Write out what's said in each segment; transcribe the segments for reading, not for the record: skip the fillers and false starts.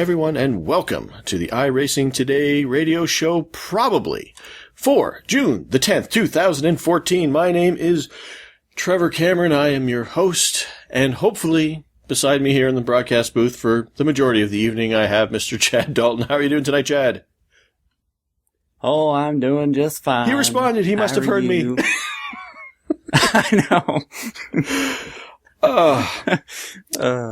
everyone, and welcome to the iRacing Today radio show, probably for June the 10th, 2014. My name is Trevor Cameron. I am your host, and hopefully beside me here in the broadcast booth for the majority of the evening, I have Mr. Chad Dalton. How are you doing tonight, Chad? Oh, I'm doing just fine. He responded. He must have heard me. I know.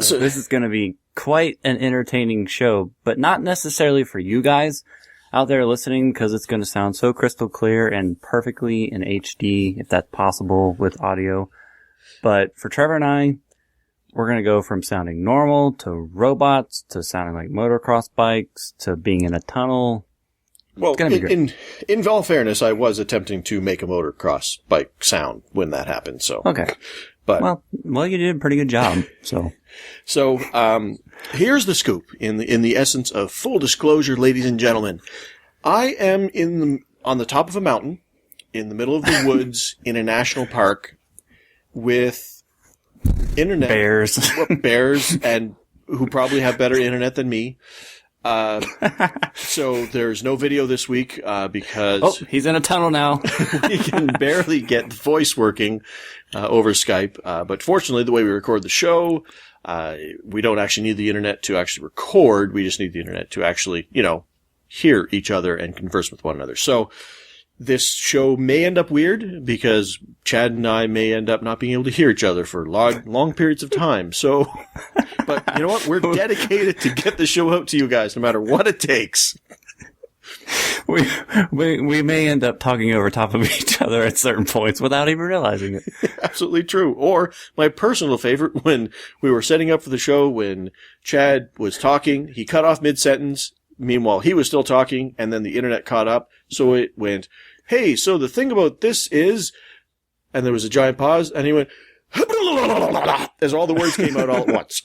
So this is going to be quite an entertaining show, but not necessarily for you guys out there listening, because it's going to sound so crystal clear and perfectly in HD, if that's possible with audio. But for Trevor and I, we're going to go from sounding normal to robots to sounding like motocross bikes to being in a tunnel. Well, in all fairness, I was attempting to make a motocross bike sound when that happened. So okay, but well, you did a pretty good job. So here's the scoop. In the essence of full disclosure, ladies and gentlemen, I am on the top of a mountain in the middle of the woods in a national park with internet bears, and who probably have better internet than me. So there's no video this week, because he's in a tunnel now. we can barely get the voice working, over Skype. But fortunately, the way we record the show, we don't actually need the internet to actually record. We just need the internet to actually, hear each other and converse with one another. So this show may end up weird because Chad and I may end up not being able to hear each other for long periods of time. So, but you know what? We're dedicated to get the show out to you guys, no matter what it takes. We may end up talking over top of each other at certain points without even realizing it. Absolutely true. Or my personal favorite, when we were setting up for the show, when Chad was talking, he cut off mid-sentence. Meanwhile, he was still talking, and then the internet caught up. So it went, hey, so the thing about this is, and there was a giant pause, and he went, as all the words came out all at once.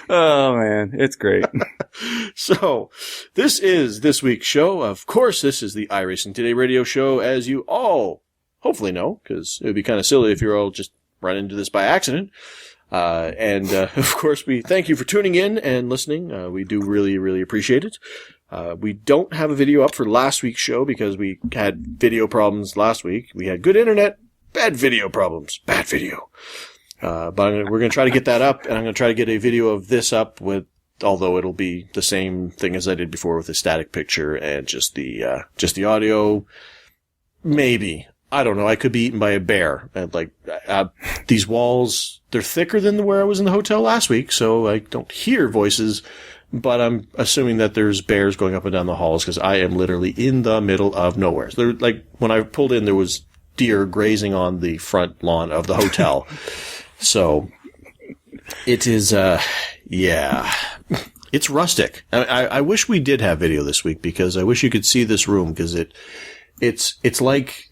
Oh, man, it's great. So, this is this week's show. Of course, this is the iRacing Today radio show, as you all hopefully know, because it would be kind of silly if you're all just run into this by accident. Of course, we thank you for tuning in and listening. We do really, really appreciate it. We don't have a video up for last week's show because we had video problems last week. We had good internet, bad video problems, bad video. But we're going to try to get that up, and I'm going to try to get a video of this up although it'll be the same thing as I did before with a static picture and just the audio. Maybe. I don't know. I could be eaten by a bear. And these walls, they're thicker than where I was in the hotel last week, so I don't hear voices, but I'm assuming that there's bears going up and down the halls because I am literally in the middle of nowhere. So when I pulled in, there was deer grazing on the front lawn of the hotel. So it is, it's rustic. I wish we did have video this week because I wish you could see this room because it's like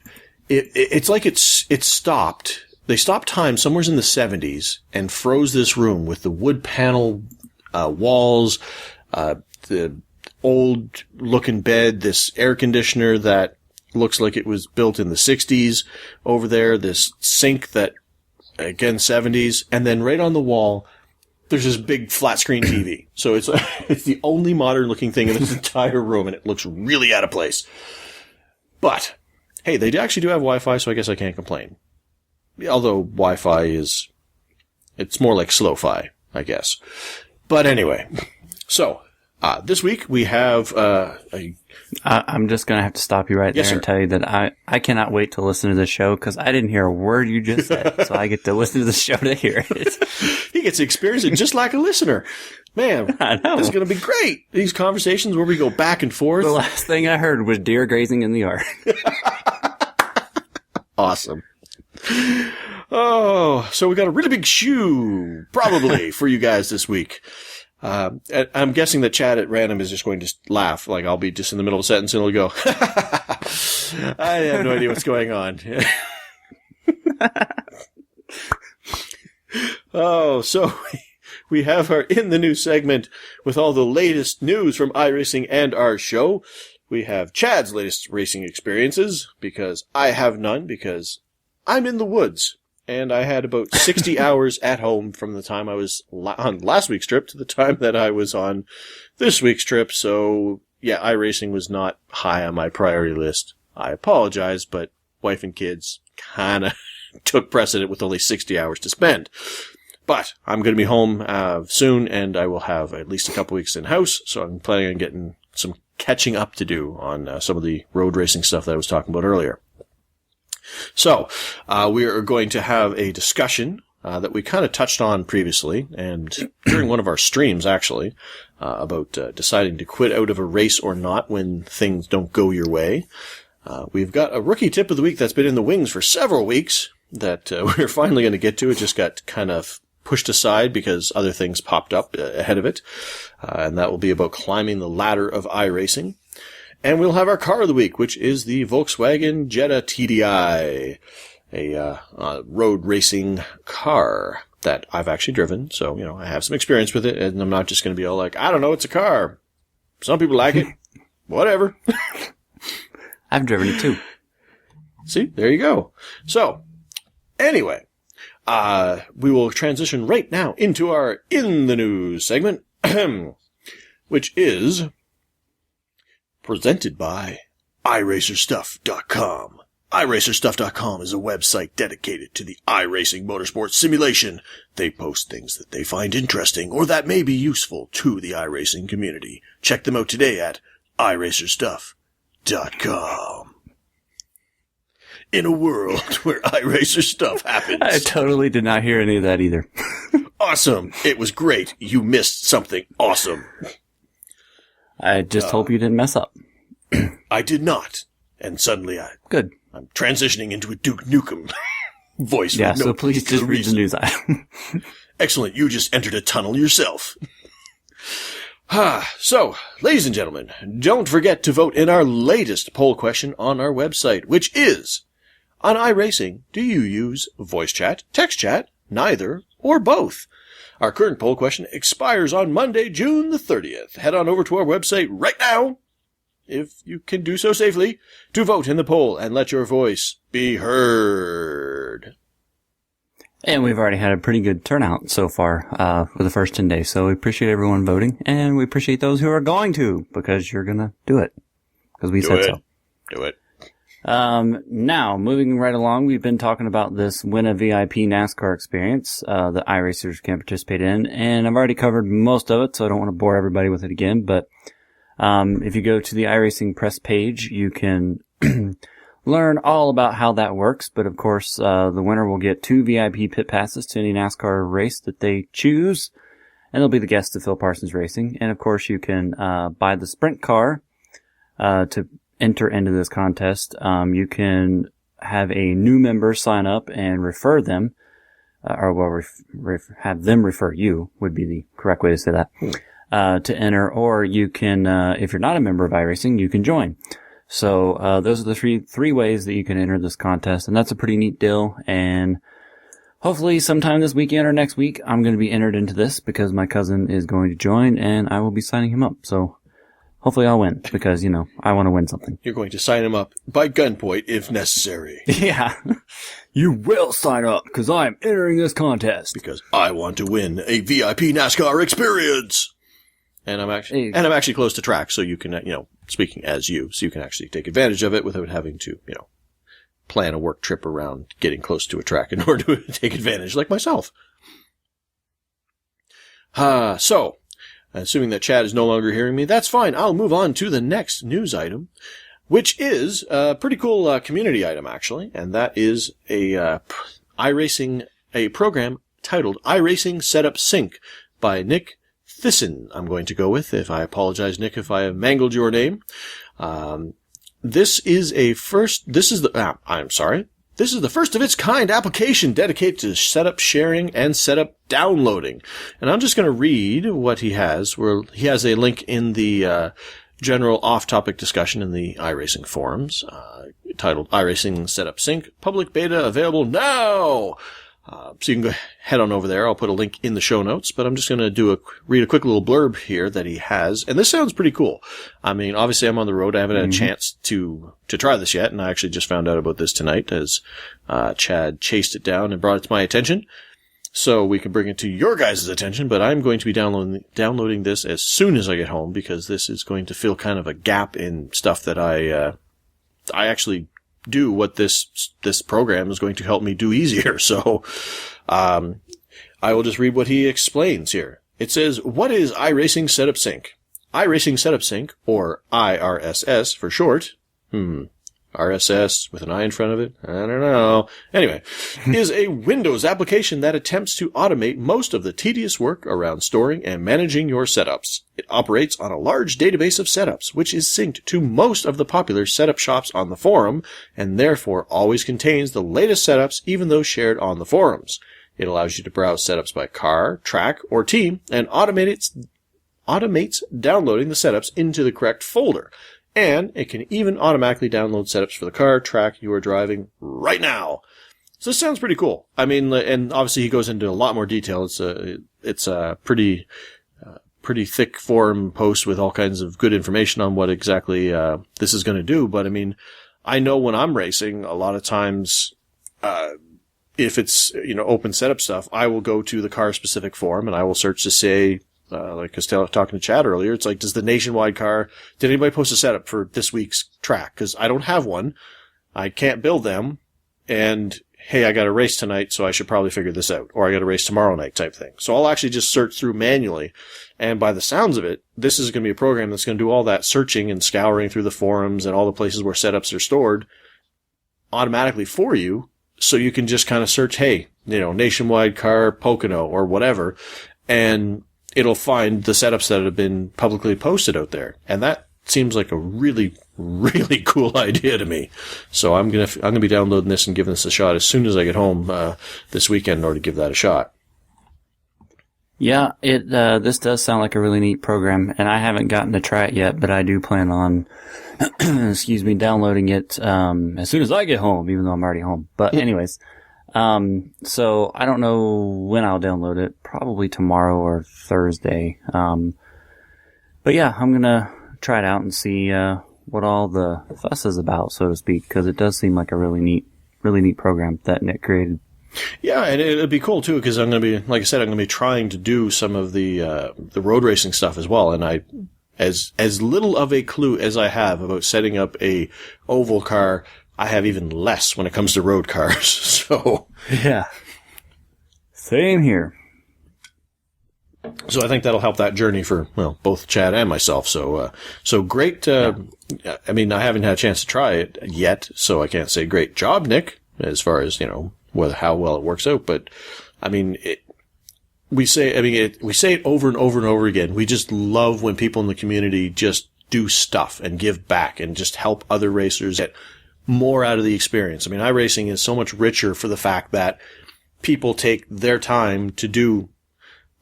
it stopped. They stopped time somewhere in the 70s and froze this room with the wood panel walls, the old looking bed, this air conditioner that looks like it was built in the 60s over there, this sink that, again, 70s, and then right on the wall, there's this big flat screen TV. So it's the only modern looking thing in this entire room, and it looks really out of place. But hey, they actually do have Wi-Fi, so I guess I can't complain. Although Wi-Fi it's more like slow-fi, I guess. But anyway, so this week we have I'm just going to have to stop you right there and tell you that I cannot wait to listen to the show because I didn't hear a word you just said, so I get to listen to the show to hear it. He gets to experience it just like a listener. Man, this is going to be great. These conversations where we go back and forth. The last thing I heard was deer grazing in the yard. Awesome. Oh, so we got a really big shoe, probably, for you guys this week. I'm guessing that Chad at random is just going to laugh. Like, I'll be just in the middle of a sentence and he'll go, I have no idea what's going on. Oh, so we have our In the News segment with all the latest news from iRacing and our show. We have Chad's latest racing experiences, because I have none, because I'm in the woods. and I had about 60 hours at home from the time I was on last week's trip to the time that I was on this week's trip. So, yeah, iRacing was not high on my priority list. I apologize, but wife and kids kind of took precedent with only 60 hours to spend. But I'm going to be home soon, and I will have at least a couple weeks in-house, so I'm planning on getting some catching up to do on some of the road racing stuff that I was talking about earlier. So, we are going to have a discussion that we kind of touched on previously, and during one of our streams, actually, about deciding to quit out of a race or not when things don't go your way. We've got a rookie tip of the week that's been in the wings for several weeks that we're finally going to get to. It just got kind of pushed aside because other things popped up ahead of it, and that will be about climbing the ladder of iRacing. And we'll have our car of the week, which is the Volkswagen Jetta TDI, a road racing car that I've actually driven. So, you know, I have some experience with it, and I'm not just going to be all like, I don't know, it's a car. Some people like it. Whatever. I've driven it too. See, there you go. So, anyway, we will transition right now into our In the News segment, which is presented by iRacerstuff.com. iRacerstuff.com is a website dedicated to the iRacing motorsport simulation. They post things that they find interesting or that may be useful to the iRacing community. Check them out today at iRacerstuff.com. In a world where iRacer stuff happens. I totally did not hear any of that either. Awesome. It was great. You missed something awesome. I just hope you didn't mess up. I did not. And suddenly Good. I'm transitioning into a Duke Nukem voice. Yeah, with no so please just read the news item. Excellent. You just entered a tunnel yourself. So, ladies and gentlemen, don't forget to vote in our latest poll question on our website, which is, on iRacing, do you use voice chat, text chat, neither, or both? Our current poll question expires on Monday, June the 30th. Head on over to our website right now, if you can do so safely, to vote in the poll and let your voice be heard. And we've already had a pretty good turnout so far for the first 10 days, so we appreciate everyone voting, and we appreciate those who are going to, because you're going to do it, because we said so. Do it. Now, moving right along, we've been talking about this Win a VIP NASCAR experience that iRacers can participate in, and I've already covered most of it, so I don't want to bore everybody with it again, but if you go to the iRacing press page, you can learn all about how that works, but of course, the winner will get 2 VIP pit passes to any NASCAR race that they choose, and they'll be the guest of Phil Parsons Racing, and of course, you can buy the sprint car to enter into this contest. You can have a new member sign up and refer them, have them refer you, would be the correct way to say that, to enter, or you can, if you're not a member of iRacing, you can join. So, those are the three ways that you can enter this contest, and that's a pretty neat deal, and hopefully sometime this weekend or next week, I'm going to be entered into this because my cousin is going to join, and I will be signing him up, so hopefully I'll win, because, you know, I want to win something. You're going to sign him up by gunpoint if necessary. Yeah. You will sign up, because I'm entering this contest. Because I want to win a VIP NASCAR experience. And I'm actually close to track, so you can, you know, speaking as you, so you can actually take advantage of it without having to, you know, plan a work trip around getting close to a track in order to take advantage, like myself. So, assuming that Chad is no longer hearing me, that's fine. I'll move on to the next news item, which is a pretty cool community item, actually, and that is a iRacing, a program titled iRacing Setup Sync by Nick Thyssen, I'm going to go with. If I apologize, Nick, if I have mangled your name. This is the first of its kind application dedicated to setup sharing and setup downloading. And I'm just going to read what he has, where he has a link in the general off-topic discussion in the iRacing forums, titled iRacing Setup Sync, public beta available now. So you can go head on over there. I'll put a link in the show notes, but I'm just going to read a quick little blurb here that he has. And this sounds pretty cool. I mean, obviously I'm on the road. I haven't had a chance to try this yet. And I actually just found out about this tonight as, Chad chased it down and brought it to my attention. So we can bring it to your guys' attention, but I'm going to be downloading this as soon as I get home because this is going to fill kind of a gap in stuff that I actually do what this program is going to help me do easier. So, I will just read what he explains here. It says, what is iRacing Setup Sync? iRacing Setup Sync, or IRSS for short. RSS with an I in front of it? I don't know. Anyway, is a Windows application that attempts to automate most of the tedious work around storing and managing your setups. It operates on a large database of setups, which is synced to most of the popular setup shops on the forum, and therefore always contains the latest setups, even though shared on the forums. It allows you to browse setups by car, track, or team, and automates downloading the setups into the correct folder. And it can even automatically download setups for the car, track you are driving right now. So this sounds pretty cool. I mean, and obviously he goes into a lot more detail. It's a pretty thick forum post with all kinds of good information on what exactly, this is going to do. But I mean, I know when I'm racing, a lot of times, if it's, open setup stuff, I will go to the car specific forum and I will search to say, like I was talking to Chad earlier, it's like, does the Nationwide car, did anybody post a setup for this week's track? Cause I don't have one. I can't build them. And hey, I got a race tonight, so I should probably figure this out. Or I got a race tomorrow night type thing. So I'll actually just search through manually. And by the sounds of it, this is going to be a program that's going to do all that searching and scouring through the forums and all the places where setups are stored automatically for you. So you can just kind of search, hey, Nationwide car, Pocono or whatever. And it'll find the setups that have been publicly posted out there. And that seems like a really, really cool idea to me. So I'm going to be downloading this and giving this a shot as soon as I get home, this weekend in order to give that a shot. Yeah, this does sound like a really neat program, and I haven't gotten to try it yet, but I do plan on, downloading it, as soon as I get home, even though I'm already home. But anyways, so I don't know when I'll download it, probably tomorrow or Thursday. But yeah, I'm gonna try it out and see, what all the fuss is about, so to speak, because it does seem like a really neat program that Nick created. Yeah, and it'd be cool too, because I'm going to be, like I said, I'm going to be trying to do some of the road racing stuff as well. And as little of a clue as I have about setting up a oval car, I have even less when it comes to road cars. So yeah, same here. So I think that'll help that journey for, both Chad and myself. So great. I mean, I haven't had a chance to try it yet, so I can't say great job, Nick, as far as, how well it works out. But I mean, we say it over and over and over again. We just love when people in the community just do stuff and give back and just help other racers get more out of the experience. I mean, iRacing is so much richer for the fact that people take their time to do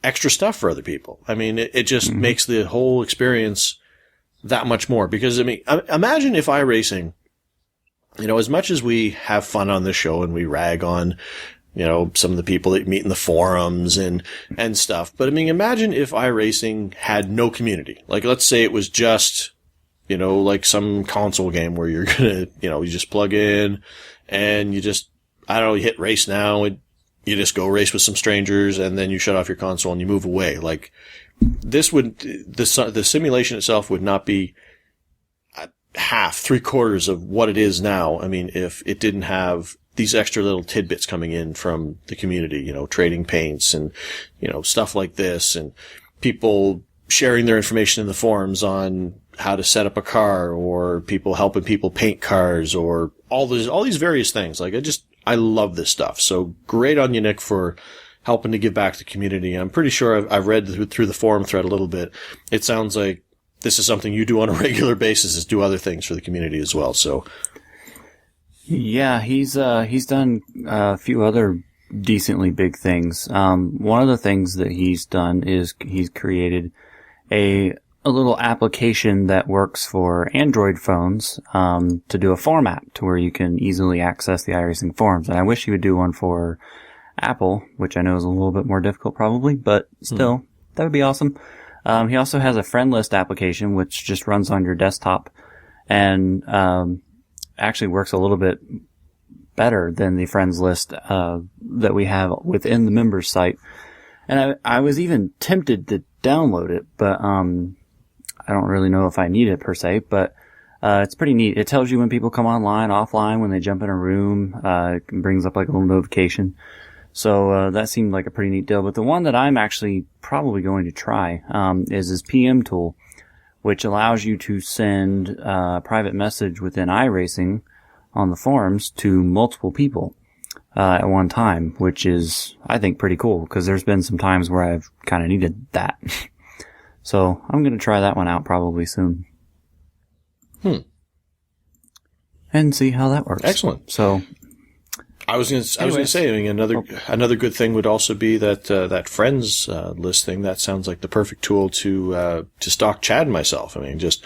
extra stuff for other people. I mean, it just makes the whole experience that much more. Because, I mean, imagine if iRacing, as much as we have fun on this show and we rag on, some of the people that meet in the forums and stuff. But I mean, imagine if iRacing had no community. Like, let's say it was just, like some console game where you're gonna, you just plug in and you just, you hit race now and you just go race with some strangers and then you shut off your console and you move away. Like, the simulation itself would not be half, 3/4 of what it is now. I mean, if it didn't have these extra little tidbits coming in from the community, trading paints and, stuff like this, and people sharing their information in the forums on how to set up a car, or people helping people paint cars, or all these various things. Like, I love this stuff. So great on you, Nick, for helping to give back to the community. I'm pretty sure I've read through the forum thread a little bit. It sounds like this is something you do on a regular basis, is do other things for the community as well. So, yeah, he's done a few other decently big things. One of the things that he's done is he's created a little application that works for Android phones, to do a format to where you can easily access the iRacing forums. And I wish he would do one for Apple, which I know is a little bit more difficult probably, but still, that would be awesome. He also has a friend list application, which just runs on your desktop and actually works a little bit better than the friends list that we have within the members site. And I was even tempted to download it, but I don't really know if I need it per se, but it's pretty neat. It tells you when people come online, offline, when they jump in a room. It brings up like a little notification. So that seemed like a pretty neat deal. But the one that I'm actually probably going to try is his PM tool, which allows you to send a private message within iRacing on the forums to multiple people at one time, which is, I think, pretty cool because there's been some times where I've kind of needed that. So I'm going to try that one out probably soon. And see how that works. Excellent. So I was going to say, I mean, another good thing would also be that friends list thing. That sounds like the perfect tool to stalk Chad and myself. I mean, just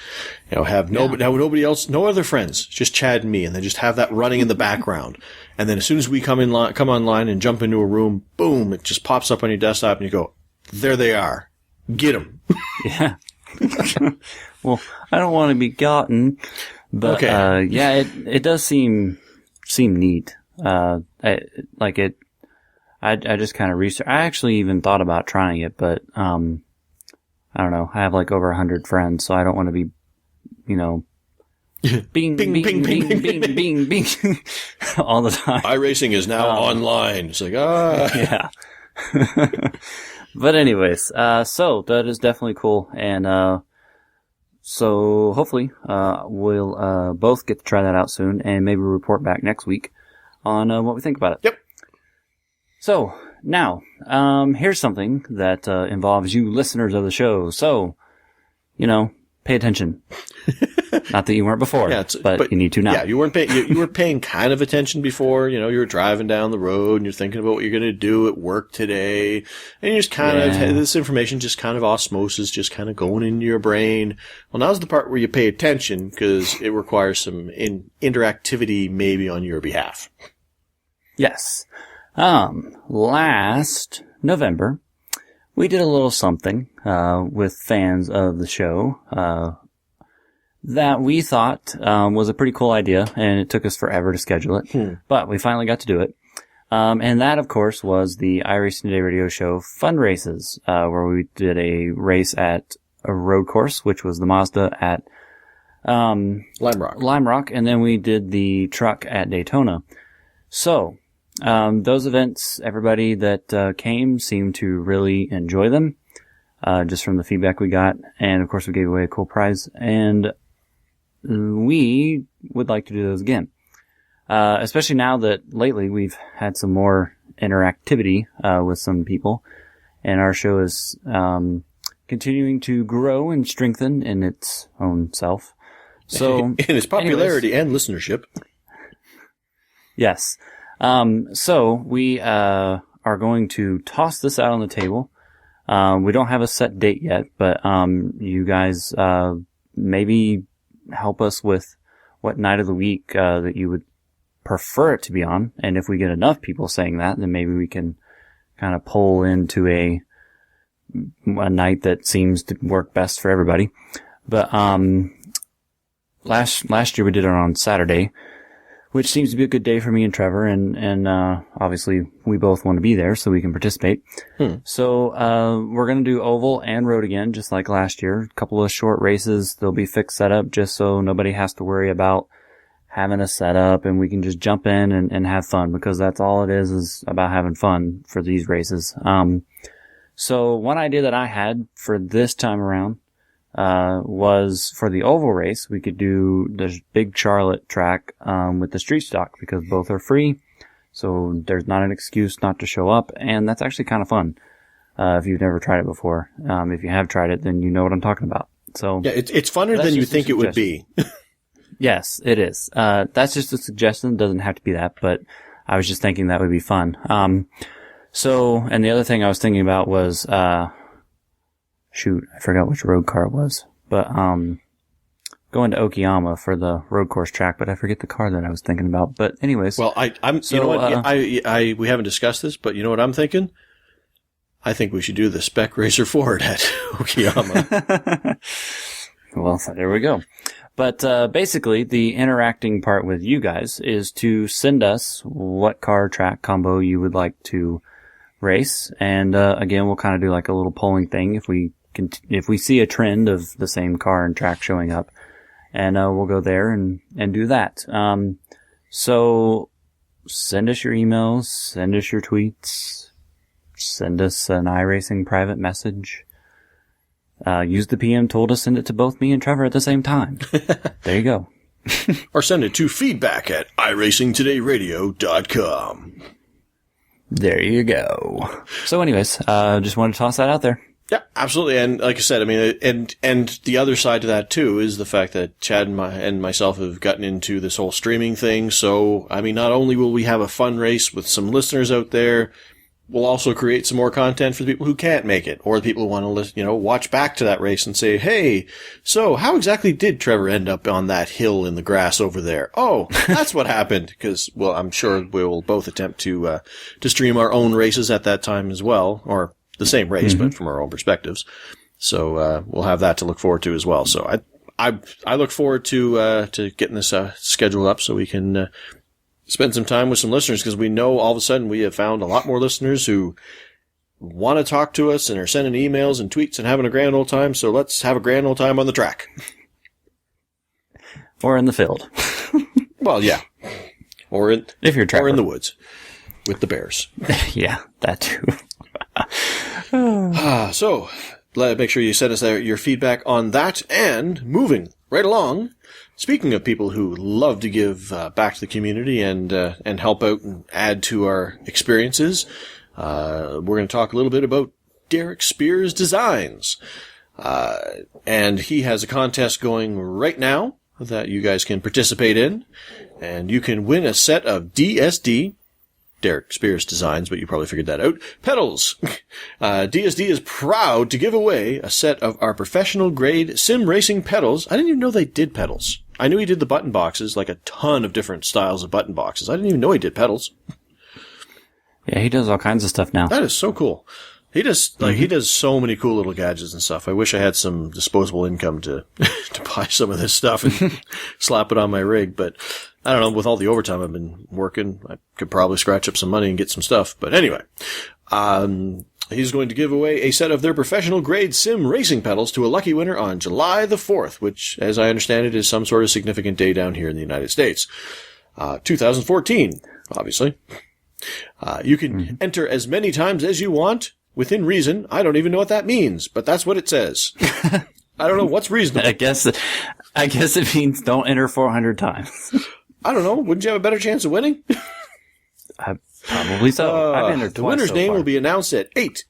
have nobody else, no other friends, just Chad and me, and then just have that running in the background. And then as soon as we come online and jump into a room, boom, it just pops up on your desktop, and you go, there they are, get them. Yeah. Well, I don't want to be gotten, but okay. It does seem neat. I just kind of researched. I actually even thought about trying it, but I don't know. I have like over 100 friends, so I don't want to be, bing, bing, bing, bing, bing, bing, bing, bing, all the time. iRacing is now online. It's like, yeah. But anyways, so that is definitely cool, and so hopefully we'll both get to try that out soon, and maybe report back next week on what we think about it. Yep. So now, here's something that involves you listeners of the show. So, pay attention. Not that you weren't before, but you need to now. Yeah, you weren't you were paying kind of attention before. You were driving down the road and you're thinking about what you're going to do at work today, and you just kind of this information just kind of osmosis, just kind of going into your brain. Well, now's the part where you pay attention because it requires some interactivity, maybe on your behalf. Yes. Last November, we did a little something with fans of the show that we thought was a pretty cool idea, and it took us forever to schedule it, but we finally got to do it. And that, of course, was the iRacing Today radio show fun races, where we did a race at a road course, which was the Mazda at Lime Rock, and then we did the truck at Daytona. So those events, everybody that came seemed to really enjoy them, just from the feedback we got, and of course we gave away a cool prize, and we would like to do those again. Especially now that lately we've had some more interactivity with some people, and our show is continuing to grow and strengthen in its own self. So in its popularity and listenership. Yes. So we are going to toss this out on the table. We don't have a set date yet, but you guys maybe help us with what night of the week that you would prefer it to be on. And if we get enough people saying that, then maybe we can kind of pull into a night that seems to work best for everybody. But last year we did it on Saturday, which seems to be a good day for me and Trevor, and obviously we both want to be there so we can participate. So we're going to do oval and road again, just like last year. A couple of short races. They'll be fixed setup just so nobody has to worry about having a setup, and we can just jump in and have fun, because that's all it is about having fun for these races. So one idea that I had for this time around was for the oval race, we could do the big Charlotte track with the street stock, because both are free, so there's not an excuse not to show up, and that's actually kind of fun if you've never tried it before. If you have tried it, then you know what I'm talking about. So yeah, it's funner than you think it would be. Yes, it is. That's just a suggestion. It doesn't have to be that, but I was just thinking that would be fun. So, and the other thing I was thinking about was I forgot which road car it was, but going to Okayama for the road course track, but I forget the car that I was thinking about. But anyways. Well, I'm, so, you know what? We haven't discussed this, but you know what I'm thinking? I think we should do the Spec Racer Ford at Okayama. Well, there we go. But basically, the interacting part with you guys is to send us what car track combo you would like to race. And again, we'll kind of do like a little polling thing if we see a trend of the same car and track showing up. And we'll go there and do that. So send us your emails, send us your tweets, send us an iRacing private message. Use the PM tool to send it to both me and Trevor at the same time. There you go. Or send it to feedback@iRacingTodayRadio.com. There you go. So anyways, just wanted to toss that out there. Yeah, absolutely. And like I said, I mean, and the other side to that too is the fact that Chad and myself have gotten into this whole streaming thing. So, I mean, not only will we have a fun race with some listeners out there, we'll also create some more content for the people who can't make it, or the people who want to listen, watch back to that race and say, hey, so how exactly did Trevor end up on that hill in the grass over there? Oh, that's what happened. Because, well, I'm sure we'll both attempt to stream our own races at that time as well, or the same race, but from our own perspectives. So, we'll have that to look forward to as well. So I look forward to getting this, scheduled up so we can, spend some time with some listeners, because we know all of a sudden we have found a lot more listeners who want to talk to us and are sending emails and tweets and having a grand old time. So let's have a grand old time on the track. Or in the field. Well, yeah. Or in the woods with the bears. Yeah, that too. So make sure you send us your feedback on that. And moving right along, speaking of people who love to give back to the community and help out and add to our experiences, we're going to talk a little bit about Derek Spears Designs. And he has a contest going right now that you guys can participate in. And you can win a set of DSD, Derek Spears Designs, but you probably figured that out, pedals. DSD is proud to give away a set of our professional grade sim racing pedals. I didn't even know they did pedals. I knew he did the button boxes, like a ton of different styles of button boxes. I didn't even know he did pedals. Yeah, he does all kinds of stuff now. That is so cool. He does, he does so many cool little gadgets and stuff. I wish I had some disposable income to buy some of this stuff and slap it on my rig, but I don't know, with all the overtime I've been working, I could probably scratch up some money and get some stuff. But anyway, he's going to give away a set of their professional grade sim racing pedals to a lucky winner on July the 4th, which, as I understand it, is some sort of significant day down here in the United States. 2014, obviously. You can enter as many times as you want, within reason. I don't even know what that means, but that's what it says. I don't know what's reasonable. I guess it means don't enter 400 times. I don't know. Wouldn't you have a better chance of winning? Probably so. I've entered the winner's name will be announced at 8.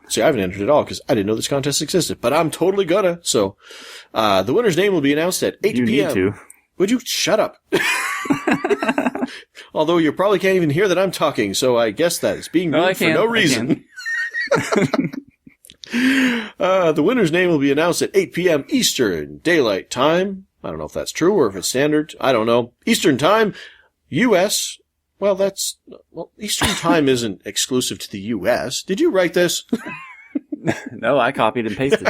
See, I haven't entered at all because I didn't know this contest existed, but I'm totally gonna. So, the winner's name will be announced at 8 p.m. You need to. Would you shut up? Although you probably can't even hear that I'm talking, so I guess that is being moved for no reason. The winner's name will be announced at 8 p.m. Eastern Daylight Time. I don't know if that's true or if it's standard. I don't know. Eastern Time, U.S. Well, Eastern Time isn't exclusive to the U.S. Did you write this? No, I copied and pasted.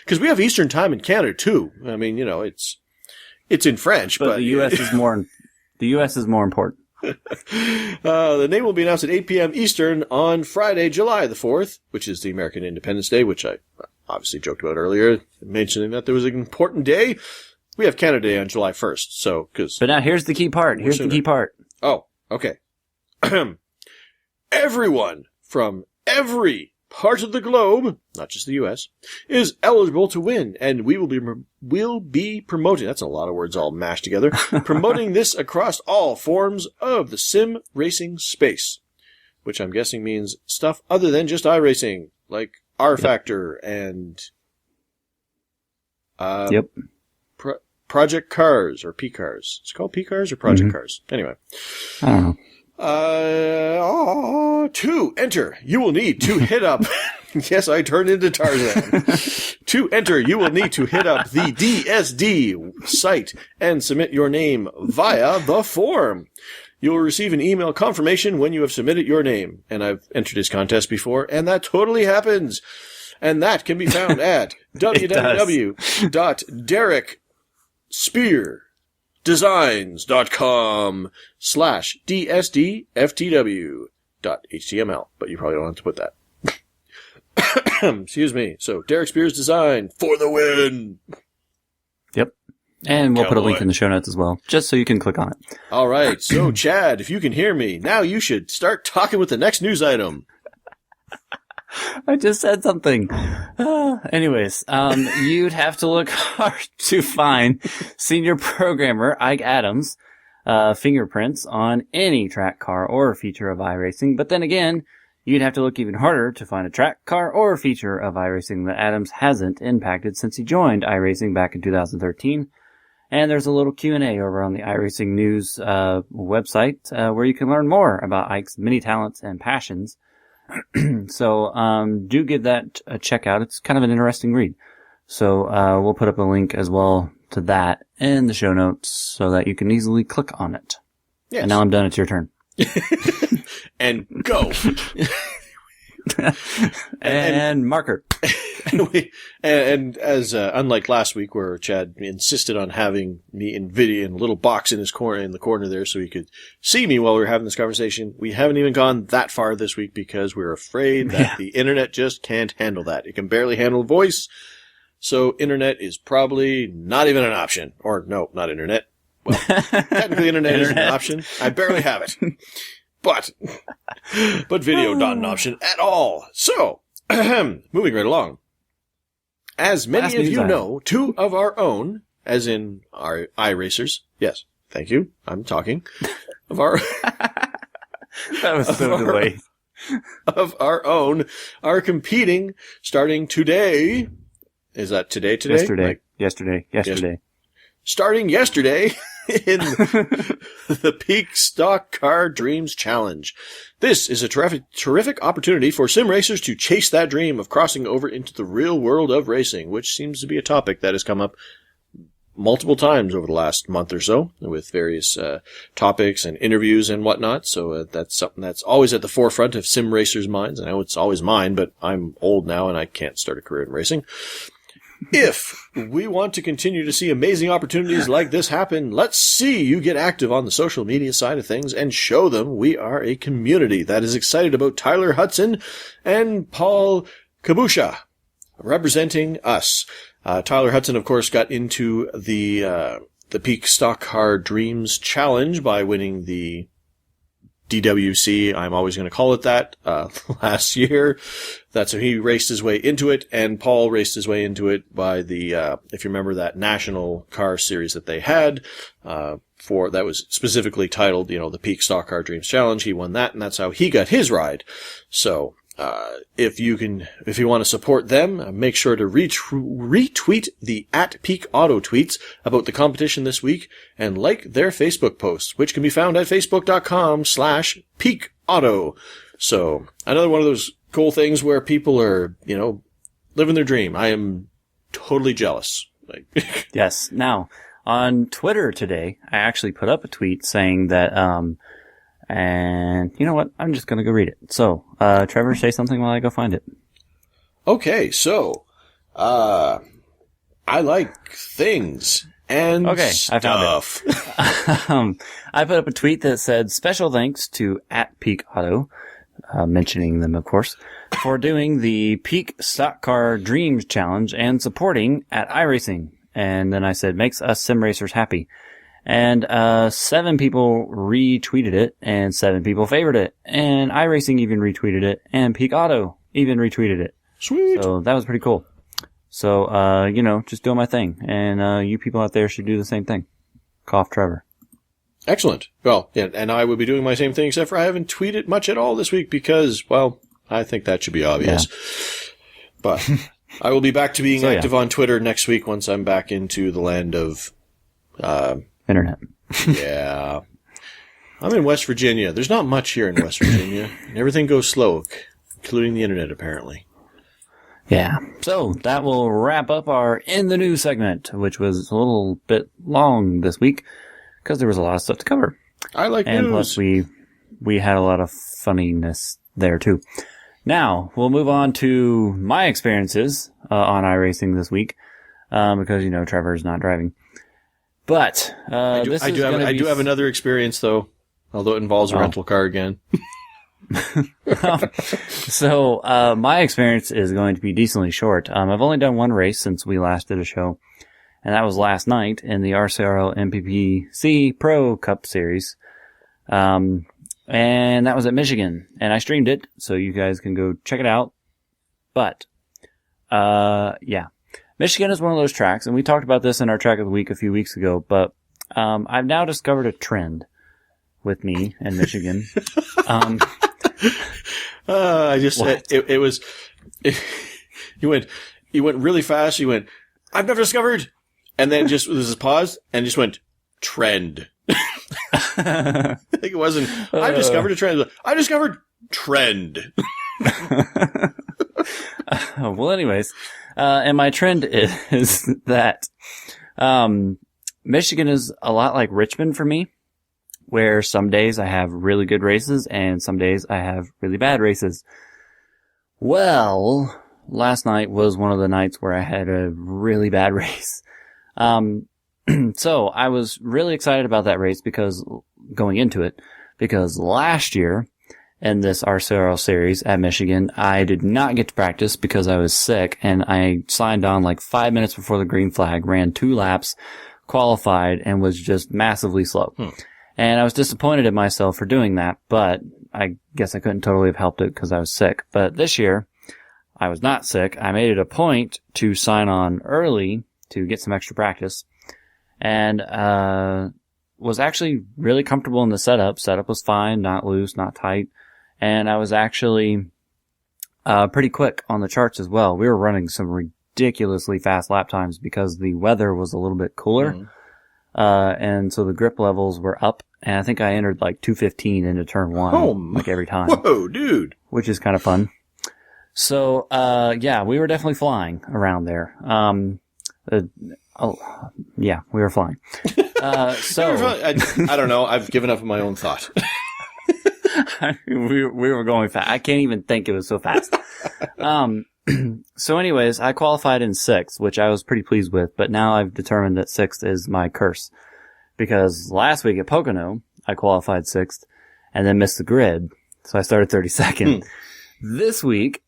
Because we have Eastern Time in Canada, too. I mean, it's in French, but the U.S. is more. The U.S. is more important. The name will be announced at 8 p.m. Eastern on Friday, July the 4th, which is the American Independence Day, which I obviously joked about earlier, mentioning that there was an important day. We have Canada Day on July 1st, But now here's the key part. Oh, okay. Everyone from every part of the globe, not just the U.S., is eligible to win, and we will be promoting, that's a lot of words all mashed together, promoting this across all forms of the sim racing space, which I'm guessing means stuff other than just iRacing, like R-Factor and Project Cars, or P-Cars. It's called P-Cars or Project Cars? Anyway. I don't know. To enter, you will need to hit up. Yes, I turned into Tarzan. To enter, you will need to hit up the DSD site and submit your name via the form. You will receive an email confirmation when you have submitted your name. And I've entered this contest before, and that totally happens. And that can be found at www.derekspears.com/DSDFTW.html. But you probably don't have to put that. Excuse me. So, Derek Spears Design for the win. Yep. And we'll put a link in the show notes as well, just so you can click on it. All right. So, Chad, if you can hear me, now you should start talking with the next news item. I just said something. Anyways, you'd have to look hard to find senior programmer Ike Adams' fingerprints on any track car or feature of iRacing. But then again, you'd have to look even harder to find a track car or feature of iRacing that Adams hasn't impacted since he joined iRacing back in 2013. And there's a little Q&A over on the iRacing News website where you can learn more about Ike's many talents and passions. So do give that a check out. It's kind of an interesting read. So we'll put up a link as well to that in the show notes so that you can easily click on it. Yes. And now I'm done. It's your turn. And go. and marker. And as unlike last week where Chad insisted on having me in video in a little box in the corner there so he could see me while we were having this conversation, we haven't even gone that far this week because we're afraid that the internet just can't handle that. It can barely handle voice, so internet is probably not even an option. Or no, not internet. Well, technically internet is an option. I barely have it. But video not an option at all. So, moving right along. As many of you know, two of our own, as in our iRacers, yes, thank you, I'm talking, of our... That was so delayed. Of our own are competing starting today. Is that today? Yesterday. Starting yesterday in the Peak Stock Car Dreams Challenge. This is a terrific opportunity for sim racers to chase that dream of crossing over into the real world of racing, which seems to be a topic that has come up multiple times over the last month or so with various topics and interviews and whatnot. So that's something that's always at the forefront of sim racers' minds. I know it's always mine, but I'm old now and I can't start a career in racing. If we want to continue to see amazing opportunities like this happen, let's see you get active on the social media side of things and show them we are a community that is excited about Tyler Hudson and Paul Kabusha representing us. Tyler Hudson, of course, got into the Peak Stock Car Dreams Challenge by winning the DWC, I'm always going to call it that, last year. That's how he raced his way into it, and Paul raced his way into it by the, if you remember that national car series that they had, that was specifically titled, the Peak Stock Car Dreams Challenge. He won that, and that's how he got his ride. So, if you want to support them, make sure to retweet the @PeakAuto tweets about the competition this week and like their Facebook posts, which can be found at facebook.com/PeakAuto. So another one of those cool things where people are, living their dream. I am totally jealous. Yes. Now on Twitter today, I actually put up a tweet saying that, and you know what? I'm just going to go read it. So, Trevor, say something while I go find it. Okay, so, I like things and stuff. I found it. I put up a tweet that said, special thanks to @PeakAuto, mentioning them, of course, for doing the Peak Stock Car Dreams Challenge and supporting @iRacing. And then I said, makes us sim racers happy. And 7 people retweeted it, and 7 people favored it, and iRacing even retweeted it, and Peak Auto even retweeted it. Sweet. So that was pretty cool. So, just doing my thing, and you people out there should do the same thing. Cough Trevor. Excellent. Well, yeah, and I would be doing my same thing, except for I haven't tweeted much at all this week because, well, I think that should be obvious. Yeah. But I will be back to being active on Twitter next week once I'm back into the land of... Internet. Yeah. I'm in West Virginia. There's not much here in West Virginia. Everything goes slow, including the internet, apparently. Yeah. So that will wrap up our In the News segment, which was a little bit long this week because there was a lot of stuff to cover. I like and news. Plus we had a lot of funniness there too. Now we'll move on to my experiences on iRacing this week because Trevor's not driving. But I do have another experience though, although it involves a rental car again. So my experience is going to be decently short. I've only done one race since we last did a show, and that was last night in the RCRL MPPC Pro Cup Series. And that was at Michigan, and I streamed it, so you guys can go check it out. But, yeah. Michigan is one of those tracks, and we talked about this in our track of the week a few weeks ago, but, I've now discovered a trend with me in Michigan. You went really fast, you went, I've never discovered, and then just, there's this pause, and just went, trend. I think it wasn't, I've discovered a trend. I discovered trend. Well, anyways, and my trend is that, Michigan is a lot like Richmond for me, where some days I have really good races and some days I have really bad races. Well, last night was one of the nights where I had a really bad race. So I was really excited about that race because last year in this RCRL series at Michigan, I did not get to practice because I was sick, and I signed on like 5 minutes before the green flag, ran 2 laps, qualified, and was just massively slow. And I was disappointed in myself for doing that, but I guess I couldn't totally have helped it because I was sick. But this year, I was not sick. I made it a point to sign on early to get some extra practice, and was actually really comfortable in the setup. Setup was fine, not loose, not tight, and I was actually pretty quick on the charts as well. We were running some ridiculously fast lap times because the weather was a little bit cooler, and so the grip levels were up, and I think I entered like 2:15 into turn 1, like every time. Whoa, dude! Which is kind of fun. So, yeah, we were definitely flying around there. Yeah, we were flying. I don't know. I've given up on my own thought. we were going fast. I can't even think it was so fast. So anyways, I qualified in 6th, which I was pretty pleased with, but now I've determined that 6th is my curse. Because last week at Pocono, I qualified 6th and then missed the grid. So I started 32nd. This week,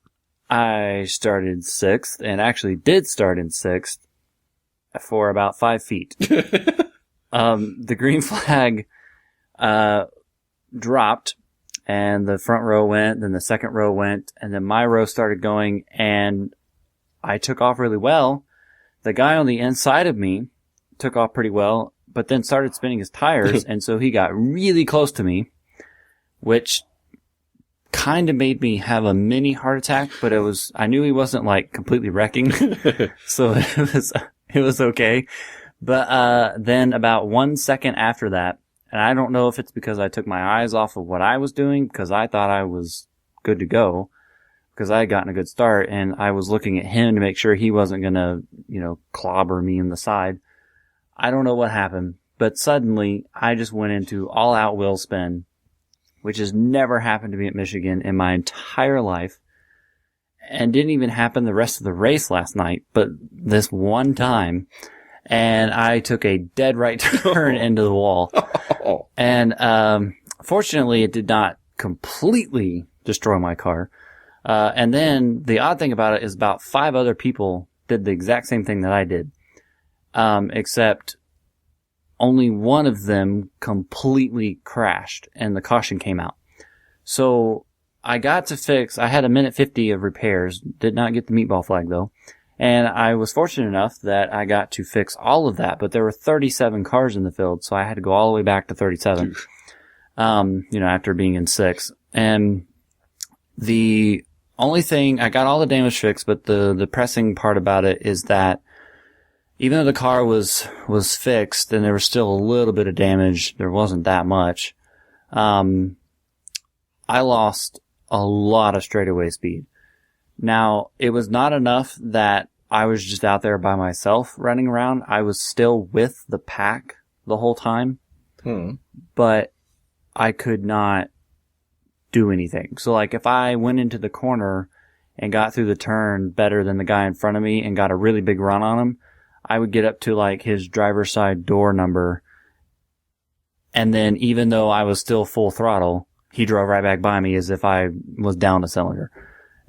I started 6th and actually did start in 6th for about 5 feet. The green flag, dropped, and the front row went, then the second row went, and then my row started going, and I took off really well. The guy on the inside of me took off pretty well, but then started spinning his tires, and so he got really close to me, which kind of made me have a mini heart attack, but I knew he wasn't like completely wrecking, so it was okay. But then about 1 second after that, and I don't know if it's because I took my eyes off of what I was doing, because I thought I was good to go, because I had gotten a good start, and I was looking at him to make sure he wasn't going to, clobber me in the side. I don't know what happened, but suddenly I just went into all-out wheel spin, which has never happened to me at Michigan in my entire life, and didn't even happen the rest of the race last night, but this one time. And I took a dead right turn into the wall. And fortunately, it did not completely destroy my car. And then the odd thing about it is about 5 other people did the exact same thing that I did. Except only one of them completely crashed and the caution came out. So I got to fix, I had a minute 50 of repairs, did not get the meatball flag though. And I was fortunate enough that I got to fix all of that, but there were 37 cars in the field, so I had to go all the way back to 37, after being in 6. And the only thing, I got all the damage fixed, but the depressing part about it is that even though the car was fixed and there was still a little bit of damage, there wasn't that much. I lost a lot of straightaway speed. Now, it was not enough that I was just out there by myself running around. I was still with the pack the whole time, but I could not do anything. So like if I went into the corner and got through the turn better than the guy in front of me and got a really big run on him, I would get up to like his driver's side door number. And then even though I was still full throttle, he drove right back by me as if I was down a cylinder.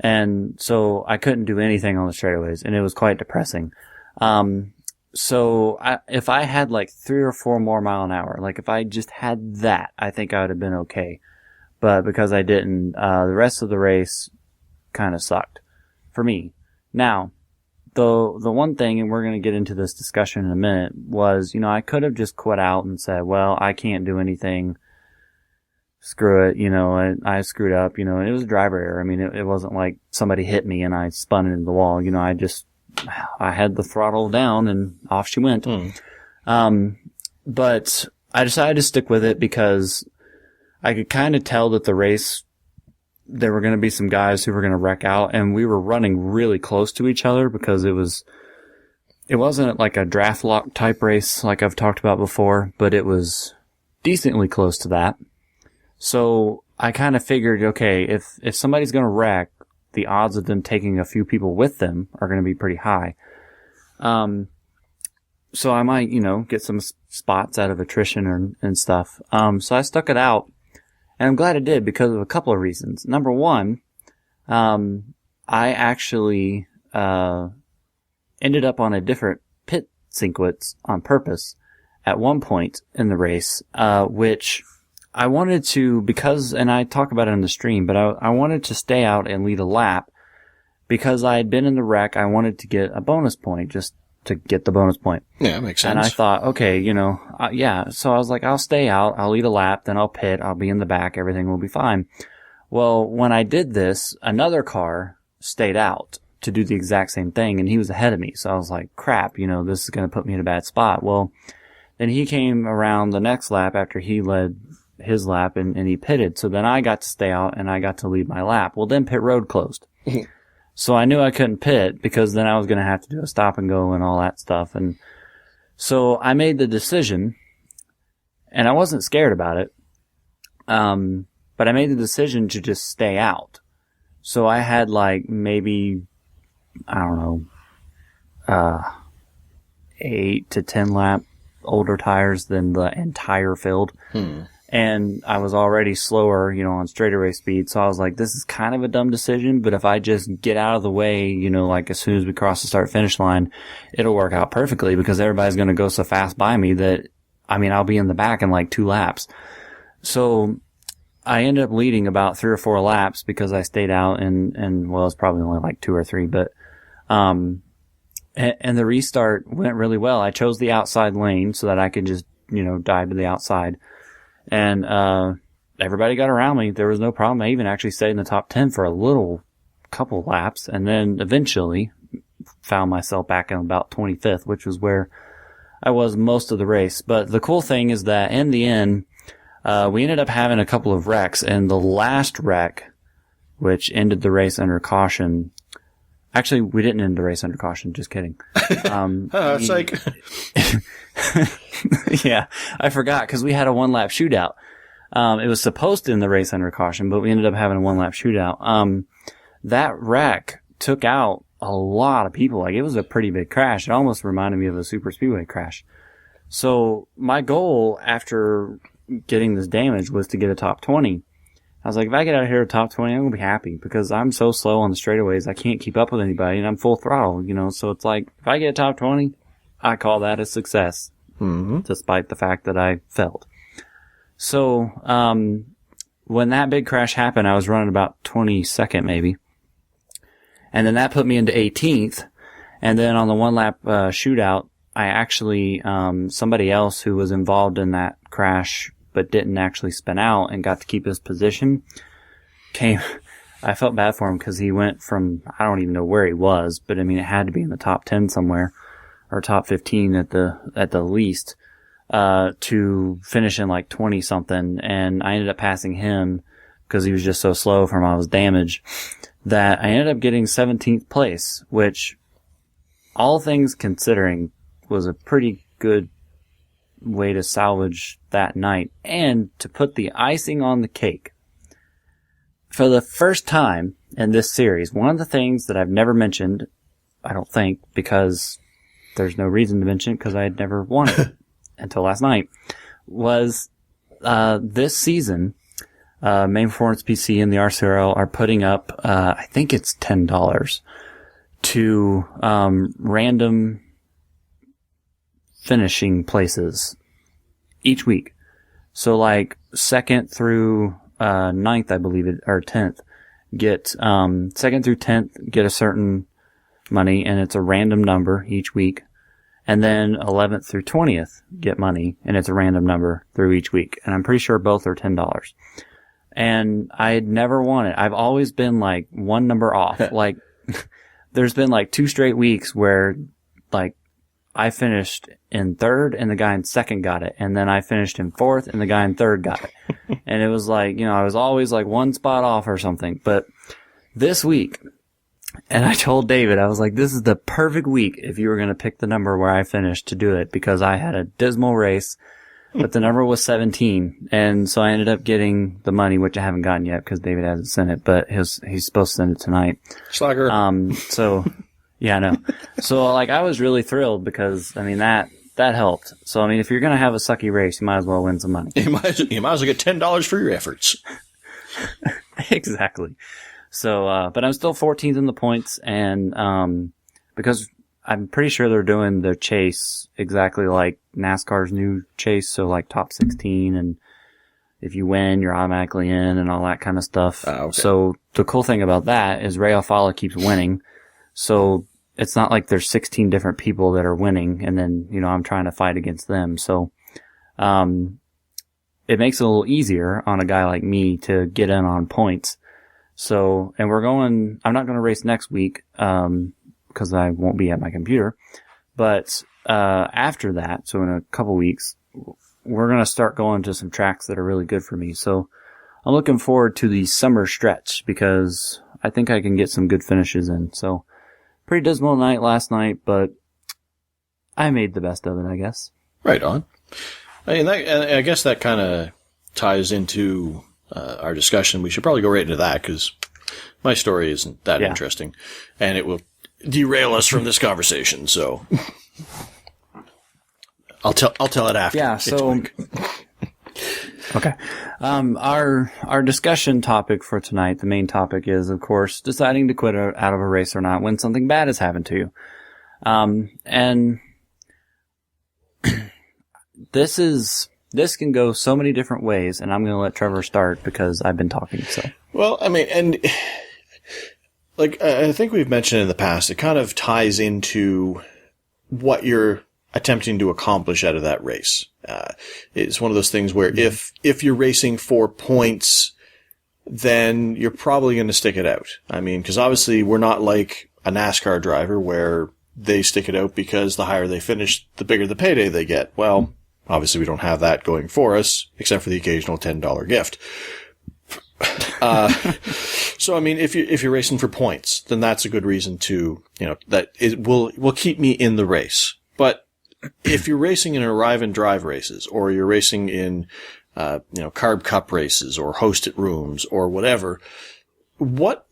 And so I couldn't do anything on the straightaways, and it was quite depressing. If I had like 3 or 4 more mile an hour, like if I just had that, I think I would have been okay. But because I didn't, the rest of the race kind of sucked for me. Now, the one thing, and we're going to get into this discussion in a minute, was, I could have just quit out and said, well, I can't do anything. Screw it, and I screwed up, and it was a driver error. I mean, it wasn't like somebody hit me and I spun into the wall. I had the throttle down and off she went. But I decided to stick with it because I could kind of tell that the race, there were going to be some guys who were going to wreck out, and we were running really close to each other because it wasn't like a draft lock type race like I've talked about before, but it was decently close to that. So I kind of figured, okay, if somebody's going to wreck, the odds of them taking a few people with them are going to be pretty high. So I might, get some spots out of attrition and stuff. So I stuck it out, and I'm glad I did because of a couple of reasons. Number one, I actually ended up on a different pit sequence on purpose at one point in the race, which I wanted to, and I talk about it in the stream, but I wanted to stay out and lead a lap because I had been in the wreck. I wanted to get a bonus point, just to get the bonus point. Yeah, that makes sense. And I thought, okay, so I was like, I'll stay out, I'll lead a lap, then I'll pit, I'll be in the back, everything will be fine. Well, when I did this, another car stayed out to do the exact same thing, and he was ahead of me. So I was like, crap, this is going to put me in a bad spot. Well, then he came around the next lap after he led his lap and he pitted. So then I got to stay out and I got to lead my lap. Well, then pit road closed. So I knew I couldn't pit because then I was going to have to do a stop and go and all that stuff. And so I made the decision, and I wasn't scared about it. But I made the decision to just stay out. So I had like maybe, I don't know, 8 to 10 lap older tires than the entire field. And I was already slower, on straightaway speed. So I was like, this is kind of a dumb decision, but if I just get out of the way, like as soon as we cross the start finish line, it'll work out perfectly because everybody's going to go so fast by me that, I'll be in the back in like 2 laps. So I ended up leading about 3 or 4 laps because I stayed out and well, it's probably only like 2 or 3, but, and the restart went really well. I chose the outside lane so that I could just, dive to the outside. And everybody got around me. There was no problem. I even actually stayed in the top 10 for a couple laps, and then eventually found myself back in about 25th, which was where I was most of the race. But the cool thing is that in the end, we ended up having a couple of wrecks, and the last wreck, which ended the race under caution. Actually, we didn't end the race under caution. Just kidding. Psych. Yeah, I forgot because we had a 1-lap shootout. It was supposed to end the race under caution, but we ended up having a 1-lap shootout. That wreck took out a lot of people. Like, it was a pretty big crash. It almost reminded me of a super speedway crash. So my goal after getting this damage was to get a top 20. I was like, if I get out of here a top 20, I'm going to be happy because I'm so slow on the straightaways. I can't keep up with anybody and I'm full throttle, So it's like, if I get a top 20, I call that a success, despite the fact that I failed. So, when that big crash happened, I was running about 22nd maybe. And then that put me into 18th. And then on the 1-lap shootout, I actually, somebody else who was involved in that crash but didn't actually spin out and got to keep his position came. I felt bad for him because he went from, I don't even know where he was, but it had to be in the top 10 somewhere or top 15 at the least. to finish in like 20 something. And I ended up passing him because he was just so slow from all his damage that I ended up getting 17th place, which all things considering was a pretty good way to salvage that night. And to put the icing on the cake, for the first time in this series, one of the things that I've never mentioned, I don't think, because there's no reason to mention it because I had never won it until last night, was this season, Main Performance PC and the RCRL are putting up, I think it's $10 to random finishing places each week. So like 2nd through 9th, I believe it, or 10th, get 2nd through 10th get a certain money, and it's a random number each week. And then 11th through 20th get money, and it's a random number through each week. And I'm pretty sure both are $10. And I had never won it. I've always been like one number off. Like, there's been like 2 straight weeks where like I finished in 3rd and the guy in 2nd got it. And then I finished in 4th and the guy in 3rd got it. And it was like, you know, I was always like 1 spot off or something. But this week, and I told David, I was like, this is the perfect week if you were going to pick the number where I finished to do it, because I had a dismal race, but the number was 17. And so I ended up getting the money, which I haven't gotten yet because David hasn't sent it, but he's supposed to send it tonight. Slugger. So yeah, I know. So like, I was really thrilled because, I mean, that helped. So, I mean, if you're going to have a sucky race, you might as well win some money. You might as well get $10 for your efforts. Exactly. So, but I'm still 14th in the points, and because I'm pretty sure they're doing the chase exactly like NASCAR's new chase, so like top 16, and if you win, you're automatically in, and all that kind of stuff. Okay. So the cool thing about that is Ray Alfala keeps winning, so it's not like there's 16 different people that are winning, and then, you know, I'm trying to fight against them. So, it makes it a little easier on a guy like me to get in on points. So, and I'm not going to race next week, because I won't be at my computer. But, after that, so in a couple weeks, we're going to start going to some tracks that are really good for me. So I'm looking forward to the summer stretch because I think I can get some good finishes in. So pretty dismal night last night, but I made the best of it, I guess. Right on. I guess that kind of ties into our discussion. We should probably go right into that because my story isn't that interesting, and it will derail us from this conversation. So I'll tell it after. Yeah. So okay. Our discussion topic for tonight, the main topic is, of course, deciding to quit out of a race or not when something bad has happened to you. And this can go so many different ways, and I'm going to let Trevor start because I've been talking. So, well, I mean, and like I think we've mentioned in the past, it kind of ties into what you're attempting to accomplish out of that race. It's one of those things where if you're racing for points, then you're probably going to stick it out. I mean, because obviously we're not like a NASCAR driver where they stick it out because the higher they finish, the bigger the payday they get. Well, obviously we don't have that going for us, except for the occasional $10 gift. So, I mean, if you're racing for points, then that's a good reason to, you know, that it will keep me in the race. But if you're racing in arrive and drive races, or you're racing in, Carb Cup races or hosted rooms or whatever, what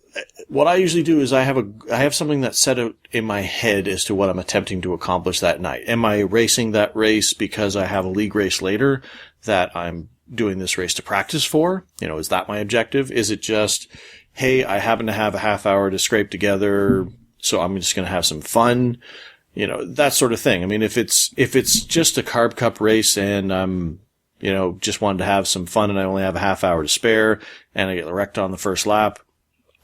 I usually do is I have something that's set out in my head as to what I'm attempting to accomplish that night. Am I racing that race because I have a league race later that I'm doing this race to practice for? You know, is that my objective? Is it just, hey, I happen to have a half hour to scrape together, so I'm just going to have some fun? You know, that sort of thing. I mean, if it's just a Carb Cup race and I'm, you know, just wanted to have some fun and I only have a half hour to spare and I get wrecked on the first lap,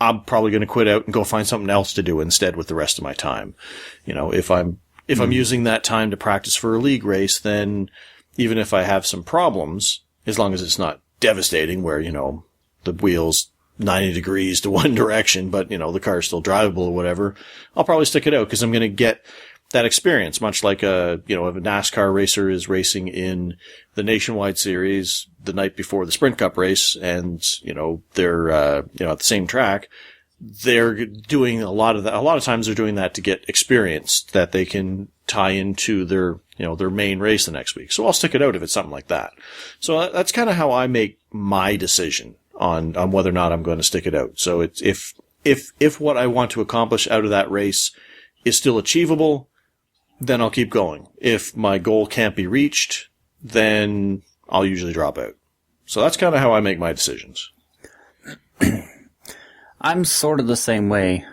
I'm probably going to quit out and go find something else to do instead with the rest of my time. You know, if I'm using that time to practice for a league race, then even if I have some problems, as long as it's not devastating where, you know, the wheel's 90 degrees to one direction, but, you know, the car's still drivable or whatever, I'll probably stick it out because I'm going to get that experience, much like if a NASCAR racer is racing in the Nationwide Series the night before the Sprint Cup race, and they're at the same track. They're doing a lot of that. A lot of times they're doing that to get experience that they can tie into their main race the next week. So I'll stick it out if it's something like that. So that's kind of how I make my decision on whether or not I'm going to stick it out. So it's if what I want to accomplish out of that race is still achievable, then I'll keep going. If my goal can't be reached, then I'll usually drop out. So that's kind of how I make my decisions. I'm sort of the same way.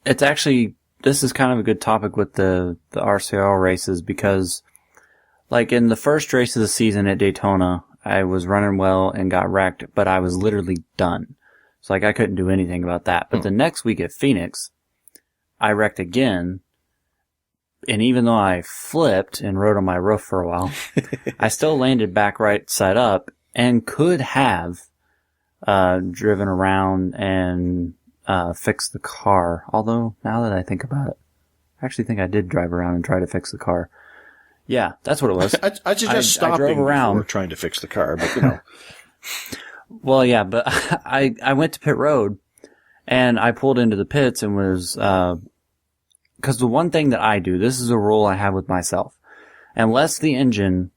It's actually, this is kind of a good topic with the RCR races, because like in the first race of the season at Daytona, I was running well and got wrecked, but I was literally done. So like I couldn't do anything about that. But the next week at Phoenix, I wrecked again. And even though I flipped and rode on my roof for a while, I still landed back right side up and could have driven around and fixed the car. Although, now that I think about it, I actually think I did drive around and try to fix the car. Yeah, that's what it was. I suggest stopping before trying to fix the car, but Well, yeah, but I went to pit road and I pulled into the pits and was, because the one thing that I do, this is a rule I have with myself, unless the engine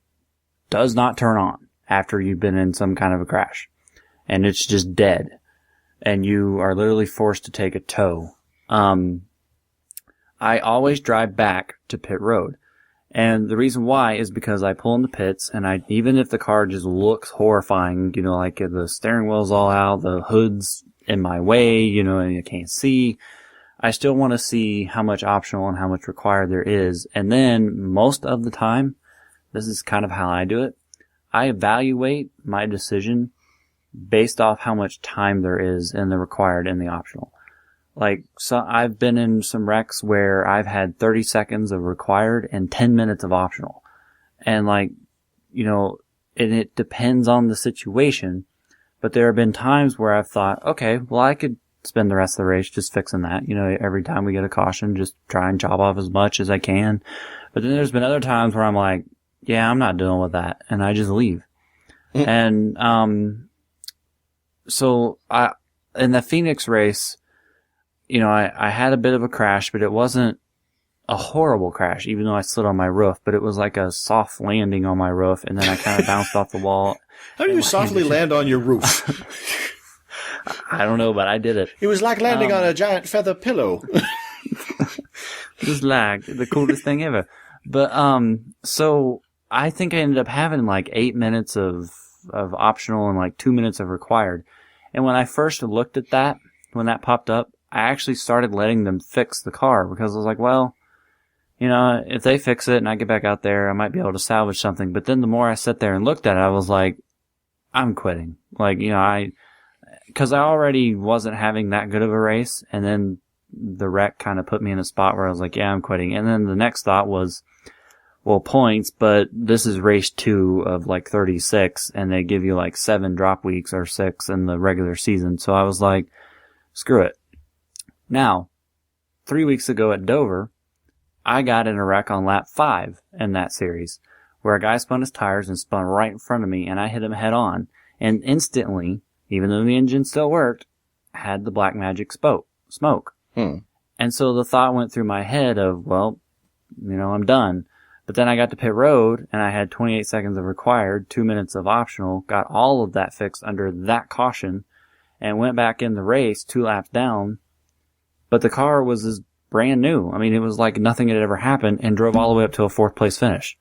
does not turn on after you've been in some kind of a crash and it's just dead and you are literally forced to take a tow, I always drive back to pit road. And the reason why is because I pull in the pits and even if the car just looks horrifying, like the steering wheel's all out, the hood's in my way, and you can't see, I still want to see how much optional and how much required there is. And then most of the time, this is kind of how I do it, I evaluate my decision based off how much time there is in the required and the optional. Like, so I've been in some wrecks where I've had 30 seconds of required and 10 minutes of optional. And it depends on the situation, but there have been times where I've thought, okay, well, I could spend the rest of the race just fixing that. Every time we get a caution, just try and chop off as much as I can. But then there's been other times where I'm like, yeah, I'm not dealing with that. And I just leave. And, so in the Phoenix race, I had a bit of a crash, but it wasn't a horrible crash, even though I slid on my roof, but it was like a soft landing on my roof, and then I kind of bounced off the wall. How do you softly land on your roof? I don't know, but I did it. It was like landing on a giant feather pillow. Just lagged. The coolest thing ever. But, so I think I ended up having like 8 minutes of optional and like 2 minutes of required. And when I first looked at that, when that popped up, I actually started letting them fix the car because I was like, well, if they fix it and I get back out there, I might be able to salvage something. But then the more I sat there and looked at it, I was like, I'm quitting. Like, because I already wasn't having that good of a race. And then the wreck kind of put me in a spot where I was like, yeah, I'm quitting. And then the next thought was, well, points, but this is race 2 of like 36 and they give you like 7 drop weeks or 6 in the regular season. So I was like, screw it. Now, 3 weeks ago at Dover, I got in a wreck on lap 5 in that series where a guy spun his tires and spun right in front of me and I hit him head on and instantly, even though the engine still worked, had the black magic smoke. And so the thought went through my head of, well, I'm done. But then I got to pit road and I had 28 seconds of required, 2 minutes of optional, got all of that fixed under that caution and went back in the race 2 laps down. But the car was as brand new. I mean, it was like nothing had ever happened and drove all the way up to a 4th place finish.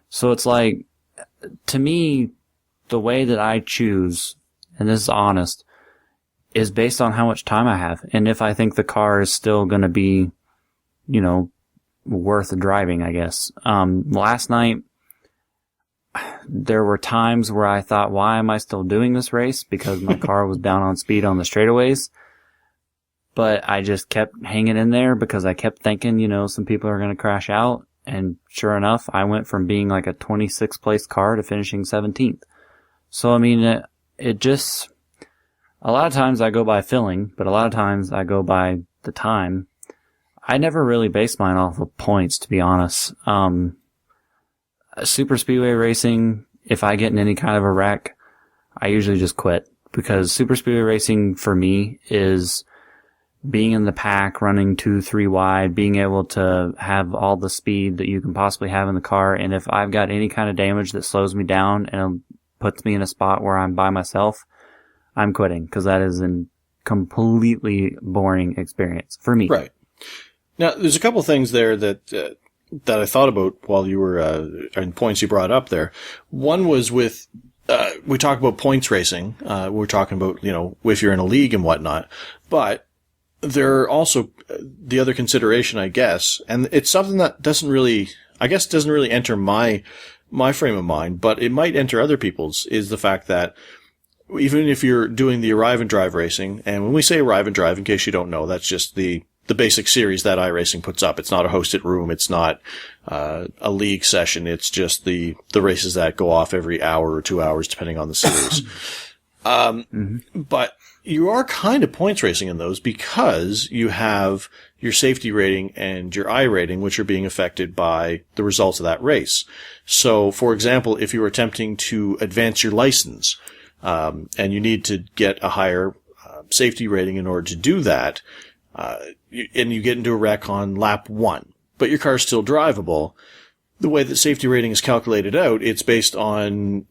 So it's like, to me, the way that I choose, and this is honest, is based on how much time I have. And if I think the car is still going to be, worth driving, I guess. Last night, there were times where I thought, why am I still doing this race? Because my car was down on speed on the straightaways. But I just kept hanging in there because I kept thinking, some people are going to crash out. And sure enough, I went from being like a 26th place car to finishing 17th. So, I mean, it just, a lot of times I go by filling, but a lot of times I go by the time. I never really based mine off of points, to be honest. Super speedway racing, if I get in any kind of a wreck, I usually just quit, because super speedway racing for me is being in the pack, running 2-3 wide, being able to have all the speed that you can possibly have in the car. And if I've got any kind of damage that slows me down and puts me in a spot where I'm by myself, I'm quitting, because that is a completely boring experience for me. Right. Now, there's a couple things there that I thought about while you were, and points you brought up there. One was with, we talk about points racing. We're talking about, if you're in a league and whatnot, but there are also the other consideration, I guess, and it's something that doesn't really enter my frame of mind, but it might enter other people's, is the fact that even if you're doing the arrive and drive racing, and when we say arrive and drive, in case you don't know, that's just the basic series that iRacing puts up. It's not a hosted room. It's not a league session. It's just the races that go off every hour or 2 hours, depending on the series. But you are kind of points racing in those, because you have your safety rating and your I rating, which are being affected by the results of that race. So, for example, if you were attempting to advance your license, and you need to get a higher safety rating in order to do that, and you get into a wreck on lap 1, but your car's still drivable, the way that safety rating is calculated out, it's based on,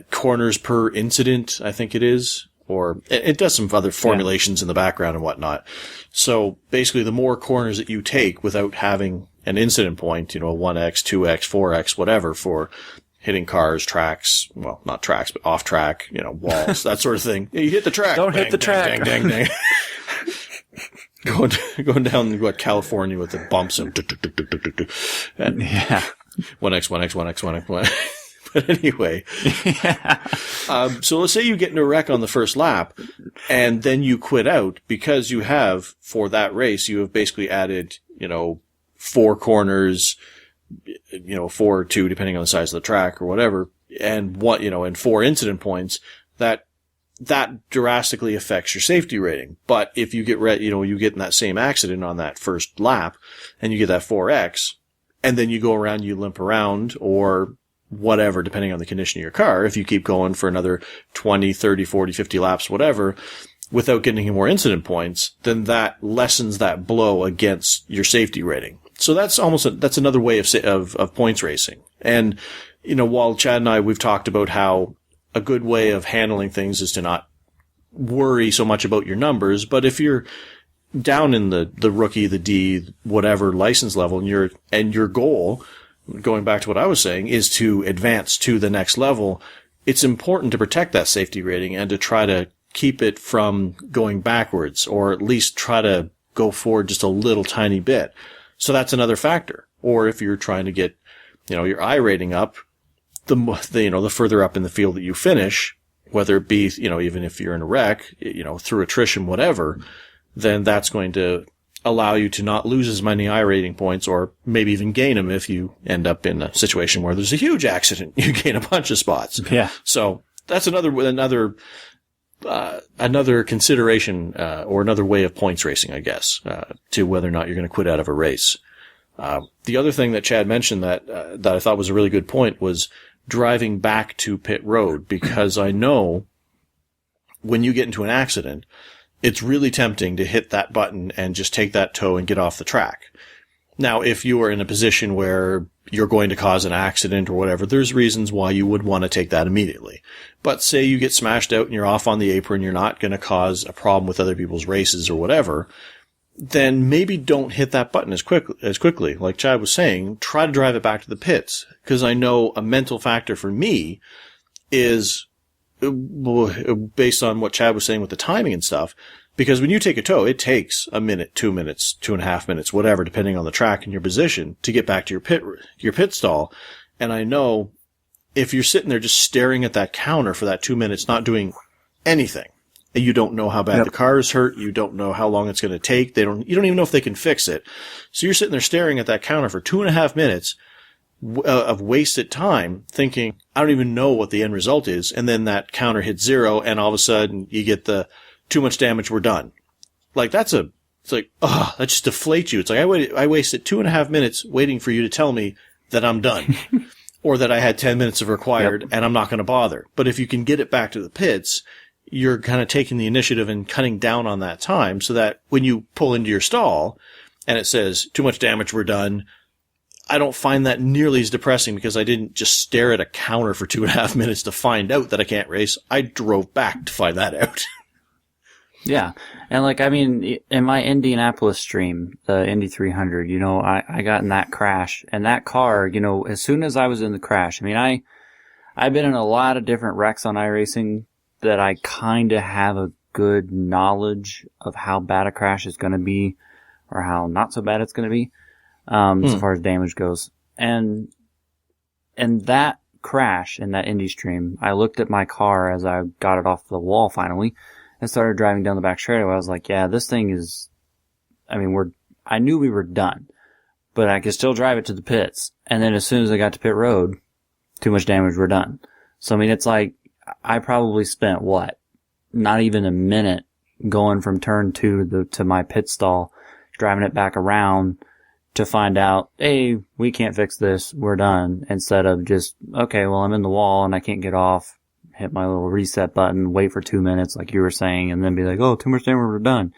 corners per incident, I think it is, or it does some other formulations in the background and whatnot. So basically, the more corners that you take without having an incident point, a 1x, 2x, 4x, whatever, for hitting cars, tracks, well, not tracks, but off track, walls, that sort of thing. You hit the track. Don't bang, hit the dang, track. Dang, dang, dang. Going down California with the bumps and yeah. 1x. But anyway, so let's say you get in a wreck on the first lap, and then you quit out because you have, for that race, you have basically added, 4 corners, 4 or 2, depending on the size of the track or whatever, and and 4 incident points. That drastically affects your safety rating. But if you get you get in that same accident on that first lap, and you get that 4x, and then you go around, you limp around, or whatever, depending on the condition of your car, if you keep going for another 20, 30, 40, 50 laps, whatever, without getting any more incident points, then that lessens that blow against your safety rating. So that's another way of points racing. And, while Chad and I, we've talked about how a good way of handling things is to not worry so much about your numbers, but if you're down in the rookie, the D, whatever license level, and your goal, going back to what I was saying, is to advance to the next level, it's important to protect that safety rating and to try to keep it from going backwards, or at least try to go forward just a little tiny bit. So that's another factor. Or if you're trying to get, your I rating up, the further up in the field that you finish, whether it be, even if you're in a wreck, through attrition, whatever, then that's going to allow you to not lose as many I rating points, or maybe even gain them if you end up in a situation where there's a huge accident. You gain a bunch of spots. Yeah. So that's another consideration, or another way of points racing, I guess, to whether or not you're going to quit out of a race. The other thing that Chad mentioned that I thought was a really good point was driving back to pit road, because I know when you get into an accident, it's really tempting to hit that button and just take that tow and get off the track. Now, if you are in a position where you're going to cause an accident or whatever, there's reasons why you would want to take that immediately. But say you get smashed out and you're off on the apron, you're not going to cause a problem with other people's races or whatever, then maybe don't hit that button as quickly. Like Chad was saying, try to drive it back to the pits. Because I know a mental factor for me is, based on what Chad was saying with the timing and stuff, because when you take a tow, it takes a minute, 2 minutes, 2.5 minutes, whatever, depending on the track and your position, to get back to your pit stall. And I know if you're sitting there just staring at that counter for that 2 minutes, not doing anything, and you don't know how bad the car is hurt, you don't know how long it's going to take, you don't even know if they can fix it. So you're sitting there staring at that counter for 2.5 minutes of wasted time, thinking, I don't even know what the end result is, and then that counter hits 0, and all of a sudden you get the too much damage, we're done. Like, that's a It's like, that just deflates you. It's like I wasted 2.5 minutes waiting for you to tell me that I'm done. Or that I had 10 minutes of required and I'm not going to bother. But if you can get it back to the pits, you're kind of taking the initiative and cutting down on that time so that when you pull into your stall and it says too much damage, we're done, I don't find that nearly as depressing because I didn't just stare at a counter for 2.5 minutes to find out that I can't race. I drove back to find that out. Yeah. And like, I mean, in my Indianapolis stream, the Indy 300, you know, I got in that crash and that car, you know, as soon as I was in the crash, I mean, I've been in a lot of different wrecks on iRacing that I kind of have a good knowledge of how bad a crash is going to be or how not so bad it's going to be, as far as damage goes. And that crash in that Indy stream, I looked at my car as I got it off the wall finally and started driving down the back straightaway. I was like, yeah, this thing is, I mean, I knew we were done, but I could still drive it to the pits. And then as soon as I got to pit road, too much damage, we're done. So, I mean, it's like, I probably spent not even a minute going from turn 2 to my pit stall, driving it back around to find out, hey, we can't fix this, we're done. Instead of just, okay, well, I'm in the wall and I can't get off. Hit my little reset button, wait for 2 minutes, like you were saying, and then be like, oh, too much damage, we're done.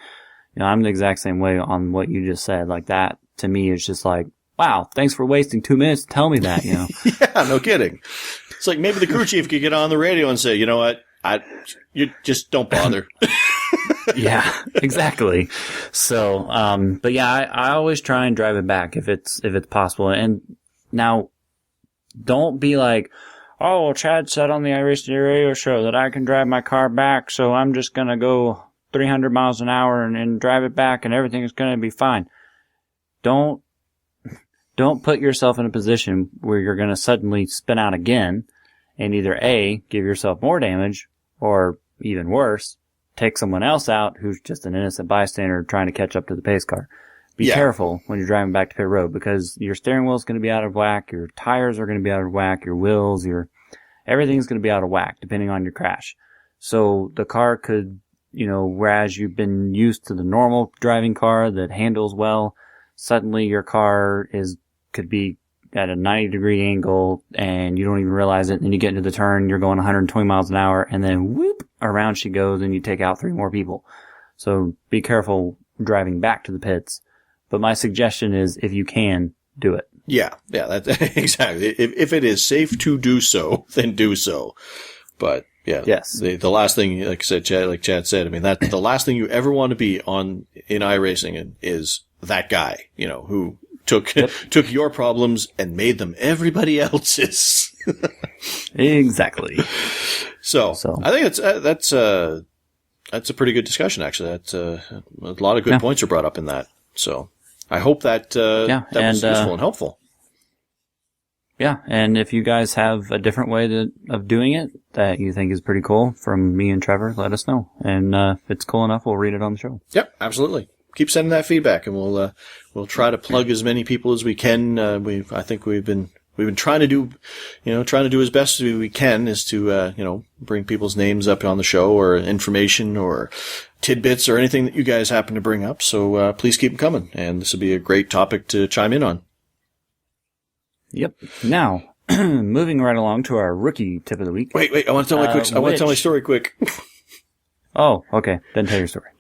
You know, I'm the exact same way on what you just said. Like that, to me, is just like, wow, thanks for wasting 2 minutes to tell me that, you know? Yeah, no kidding. It's like maybe the crew chief could get on the radio and say, you know what, you just don't bother. Yeah, exactly. So, but yeah, I always try and drive it back if it's possible. And now, don't be like, oh, well, Chad said on the iRacing radio show that I can drive my car back, so I'm just going to go 300 miles an hour and drive it back and everything is going to be fine. Don't put yourself in a position where you're going to suddenly spin out again and either A, give yourself more damage, or even worse, take someone else out who's just an innocent bystander trying to catch up to the pace car. Be careful when you're driving back to pit road because your steering wheel is going to be out of whack, your tires are going to be out of whack, your wheels, everything's going to be out of whack depending on your crash. So the car could, you know, whereas you've been used to the normal driving car that handles well, suddenly your car could be at a 90-degree angle and you don't even realize it. And then you get into the turn, you're going 120 miles an hour, and then whoop, around she goes and you take out 3 more people. So be careful driving back to the pits. But my suggestion is, if you can, do it. Yeah, that's exactly. If it is safe to do so, then do so. But yeah, yes. The last thing, like Chad said, I mean, that the last thing you ever want to be in iRacing is that guy, you know, who took your problems and made them everybody else's. Exactly. So I think that's a pretty good discussion. Actually, that's a lot of good points are brought up in that. So I hope that was useful and helpful. Yeah, and if you guys have a different way of doing it that you think is pretty cool from me and Trevor, let us know. And if it's cool enough, we'll read it on the show. Yep, absolutely. Keep sending that feedback, and we'll try to plug as many people as we can. I think we've been trying to do as best as we can is to bring people's names up on the show or information or tidbits or anything that you guys happen to bring up. So please keep them coming, and this would be a great topic to chime in on. Yep. Now, moving right along to our rookie tip of the week. Wait! I want to tell my story quick. Oh, okay. Then tell your story.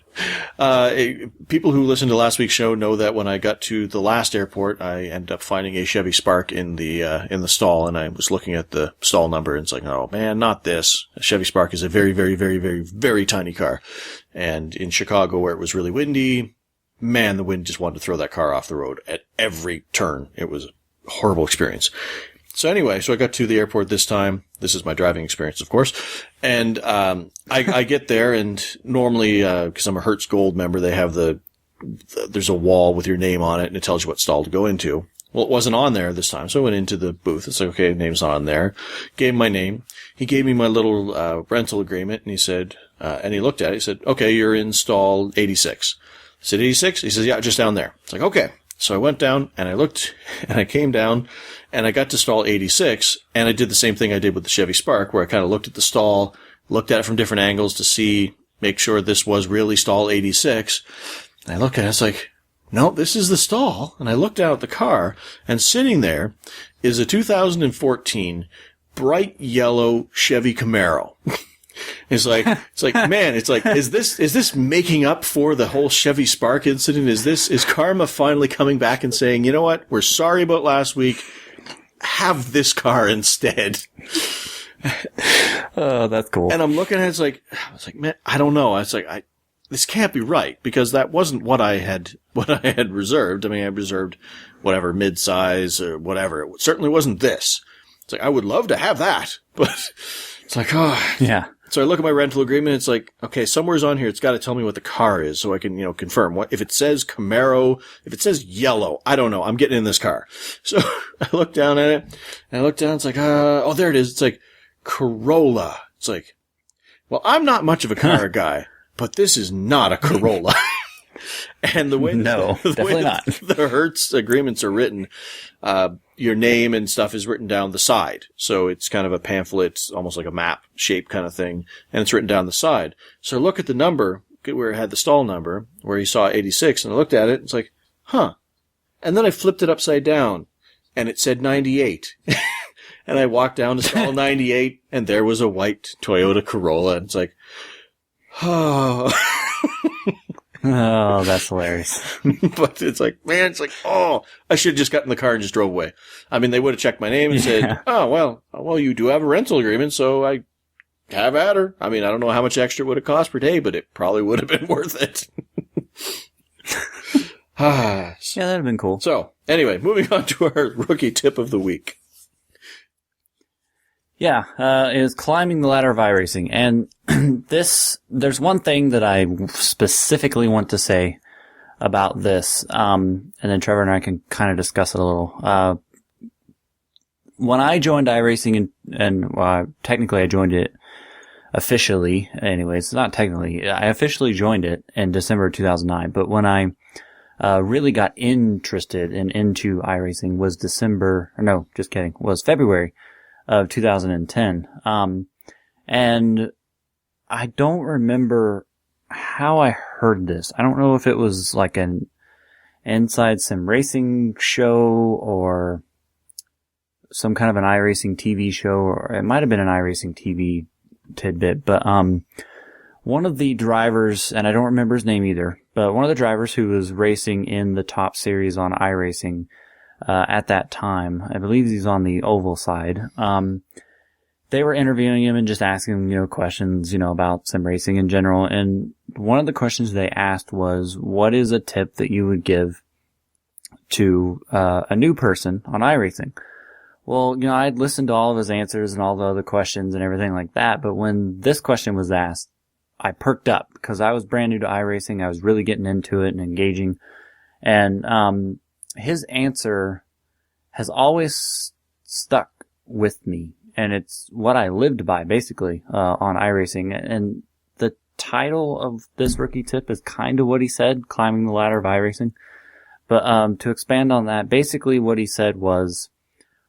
People who listened to last week's show know that when I got to the last airport, I ended up finding a Chevy Spark in the stall, and I was looking at the stall number, and it's like, oh man, not this. A Chevy Spark is a very, very, very, very, very tiny car. And in Chicago, where it was really windy, man, the wind just wanted to throw that car off the road at every turn. It was a horrible experience. So anyway, I got to the airport this time. This is my driving experience, of course. And I get there, and normally, because I'm a Hertz Gold member, they have there's a wall with your name on it, and it tells you what stall to go into. Well, it wasn't on there this time, so I went into the booth. It's like, okay, name's not on there. Gave him my name. He gave me my little rental agreement, and he said, and he looked at it. He said, okay, you're in stall 86. I said, 86? He says, yeah, just down there. It's like, okay. So I went down, and I looked, and I came down, and I got to stall 86, and I did the same thing I did with the Chevy Spark, where I kind of looked at the stall, looked at it from different angles to make sure this was really stall 86. And I look at it, it's like, no, this is the stall. And I look down at the car, and sitting there is a 2014 bright yellow Chevy Camaro. It's like, man, it's like, is this making up for the whole Chevy Spark incident? Is karma finally coming back and saying, you know what? We're sorry about last week. Have this car instead. Oh, that's cool. And I'm looking at it, I was like, man, I don't know. I was like, this can't be right, because that wasn't what I had reserved. I mean, I reserved whatever, mid-size or whatever. It certainly wasn't this. It's like, I would love to have that, but it's like, oh. Yeah. So I look at my rental agreement. It's like, okay, somewhere's on here, it's got to tell me what the car is so I can, confirm. What if it says Camaro, if it says yellow, I don't know. I'm getting in this car. So I look down at it, and I look down. It's like, oh, there it is. It's like Corolla. It's like, well, I'm not much of a car guy, but this is not a Corolla. And the way definitely not. The Hertz agreements are written, your name and stuff is written down the side. So it's kind of a pamphlet, almost like a map shape kind of thing, and it's written down the side. So I look at the number where it had the stall number, where you saw 86, and I looked at it, and it's like, huh. And then I flipped it upside down, and it said 98. And I walked down to stall 98, and there was a white Toyota Corolla, and it's like, oh. Oh, that's hilarious. But it's like, man, oh, I should have just got in the car and just drove away. I mean, they would have checked my name and said, oh, well, you do have a rental agreement, so I have at her. I mean, I don't know how much extra it would have cost per day, but it probably would have been worth it. Yeah, that'd have been cool. So, anyway, moving on to our rookie tip of the week. Yeah, is climbing the ladder of iRacing. And there's one thing that I specifically want to say about this, and then Trevor and I can kind of discuss it a little. When I joined iRacing, and technically I joined it officially, anyways, not technically, I officially joined it in December 2009, but when I really got interested and into iRacing was February of 2010. And I don't remember how I heard this. I don't know if it was like an Inside Sim Racing show or some kind of an iRacing TV show, or it might have been an iRacing TV tidbit, but one of the drivers, and I don't remember his name either, but one of the drivers who was racing in the top series on iRacing at that time, I believe he's on the oval side, they were interviewing him and just asking him, questions, about sim racing in general. And one of the questions they asked was, what is a tip that you would give to a new person on iRacing? Well, I'd listened to all of his answers and all the other questions and everything like that. But when this question was asked, I perked up because I was brand new to iRacing. I was really getting into it and engaging. And his answer has always stuck with me. And it's what I lived by, basically, on iRacing. And the title of this rookie tip is kind of what he said, climbing the ladder of iRacing. But to expand on that, basically what he said was,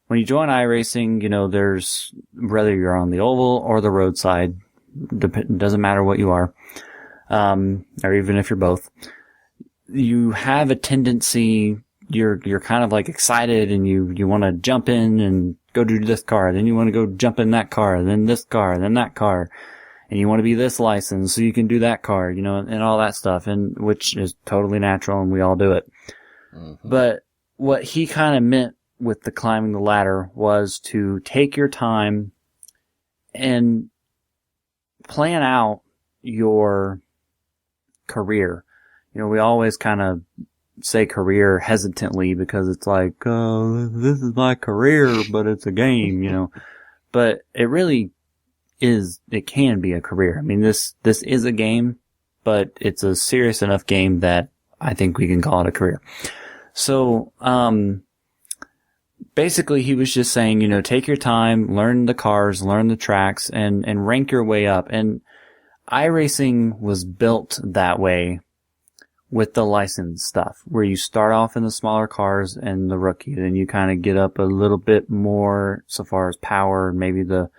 when you join iRacing, there's, whether you're on the oval or the roadside, doesn't matter what you are, or even if you're both, you have a tendency, you're kind of like excited and you want to jump in and go do this car, then you want to go jump in that car, then this car, then that car, and you want to be this license so you can do that car, and all that stuff, and which is totally natural and we all do it. Mm-hmm. But what he kind of meant with the climbing the ladder was to take your time and plan out your career. We always kind of say career hesitantly because it's like, oh, this is my career, but it's a game, But it really is, it can be a career. I mean, this is a game, but it's a serious enough game that I think we can call it a career. So, basically he was just saying, take your time, learn the cars, learn the tracks, and rank your way up. And iRacing was built that way with the license stuff, where you start off in the smaller cars and the rookie, then you kind of get up a little bit more so far as power and maybe the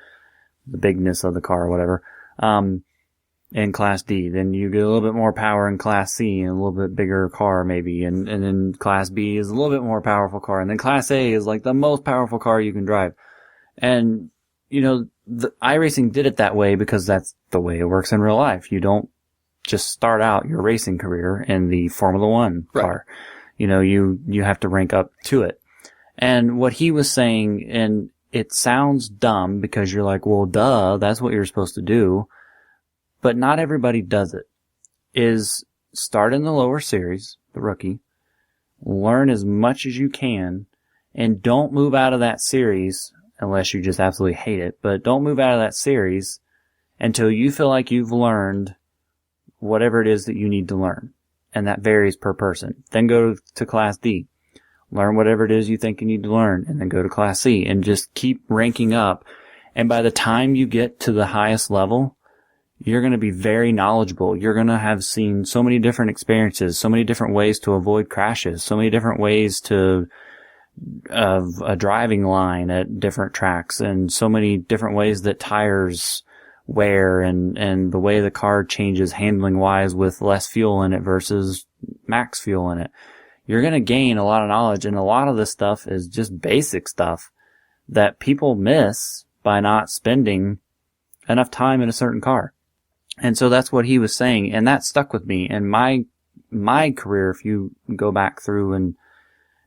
bigness of the car or whatever. in Class D. Then you get a little bit more power in Class C and a little bit bigger car maybe. And then Class B is a little bit more powerful car. And then Class A is like the most powerful car you can drive. And, the iRacing did it that way because that's the way it works in real life. You don't just start out your racing career in the Formula One car. You have to rank up to it. And what he was saying, and it sounds dumb because you're like, well, duh, that's what you're supposed to do. But not everybody does it. Is start in the lower series, the rookie, learn as much as you can, and don't move out of that series unless you just absolutely hate it. But don't move out of that series until you feel like you've learned whatever it is that you need to learn. And that varies per person. Then go to Class D. Learn whatever it is you think you need to learn, and then go to Class C, and just keep ranking up. And by the time you get to the highest level, you're going to be very knowledgeable. You're going to have seen so many different experiences, so many different ways to avoid crashes, so many different ways to of a driving line at different tracks, and so many different ways that tires wear, and the way the car changes handling wise with less fuel in it versus max fuel in it. You're going to gain a lot of knowledge, and a lot of this stuff is just basic stuff that people miss by not spending enough time in a certain car. And so that's what he was saying, and that stuck with me. And my career, if you go back through and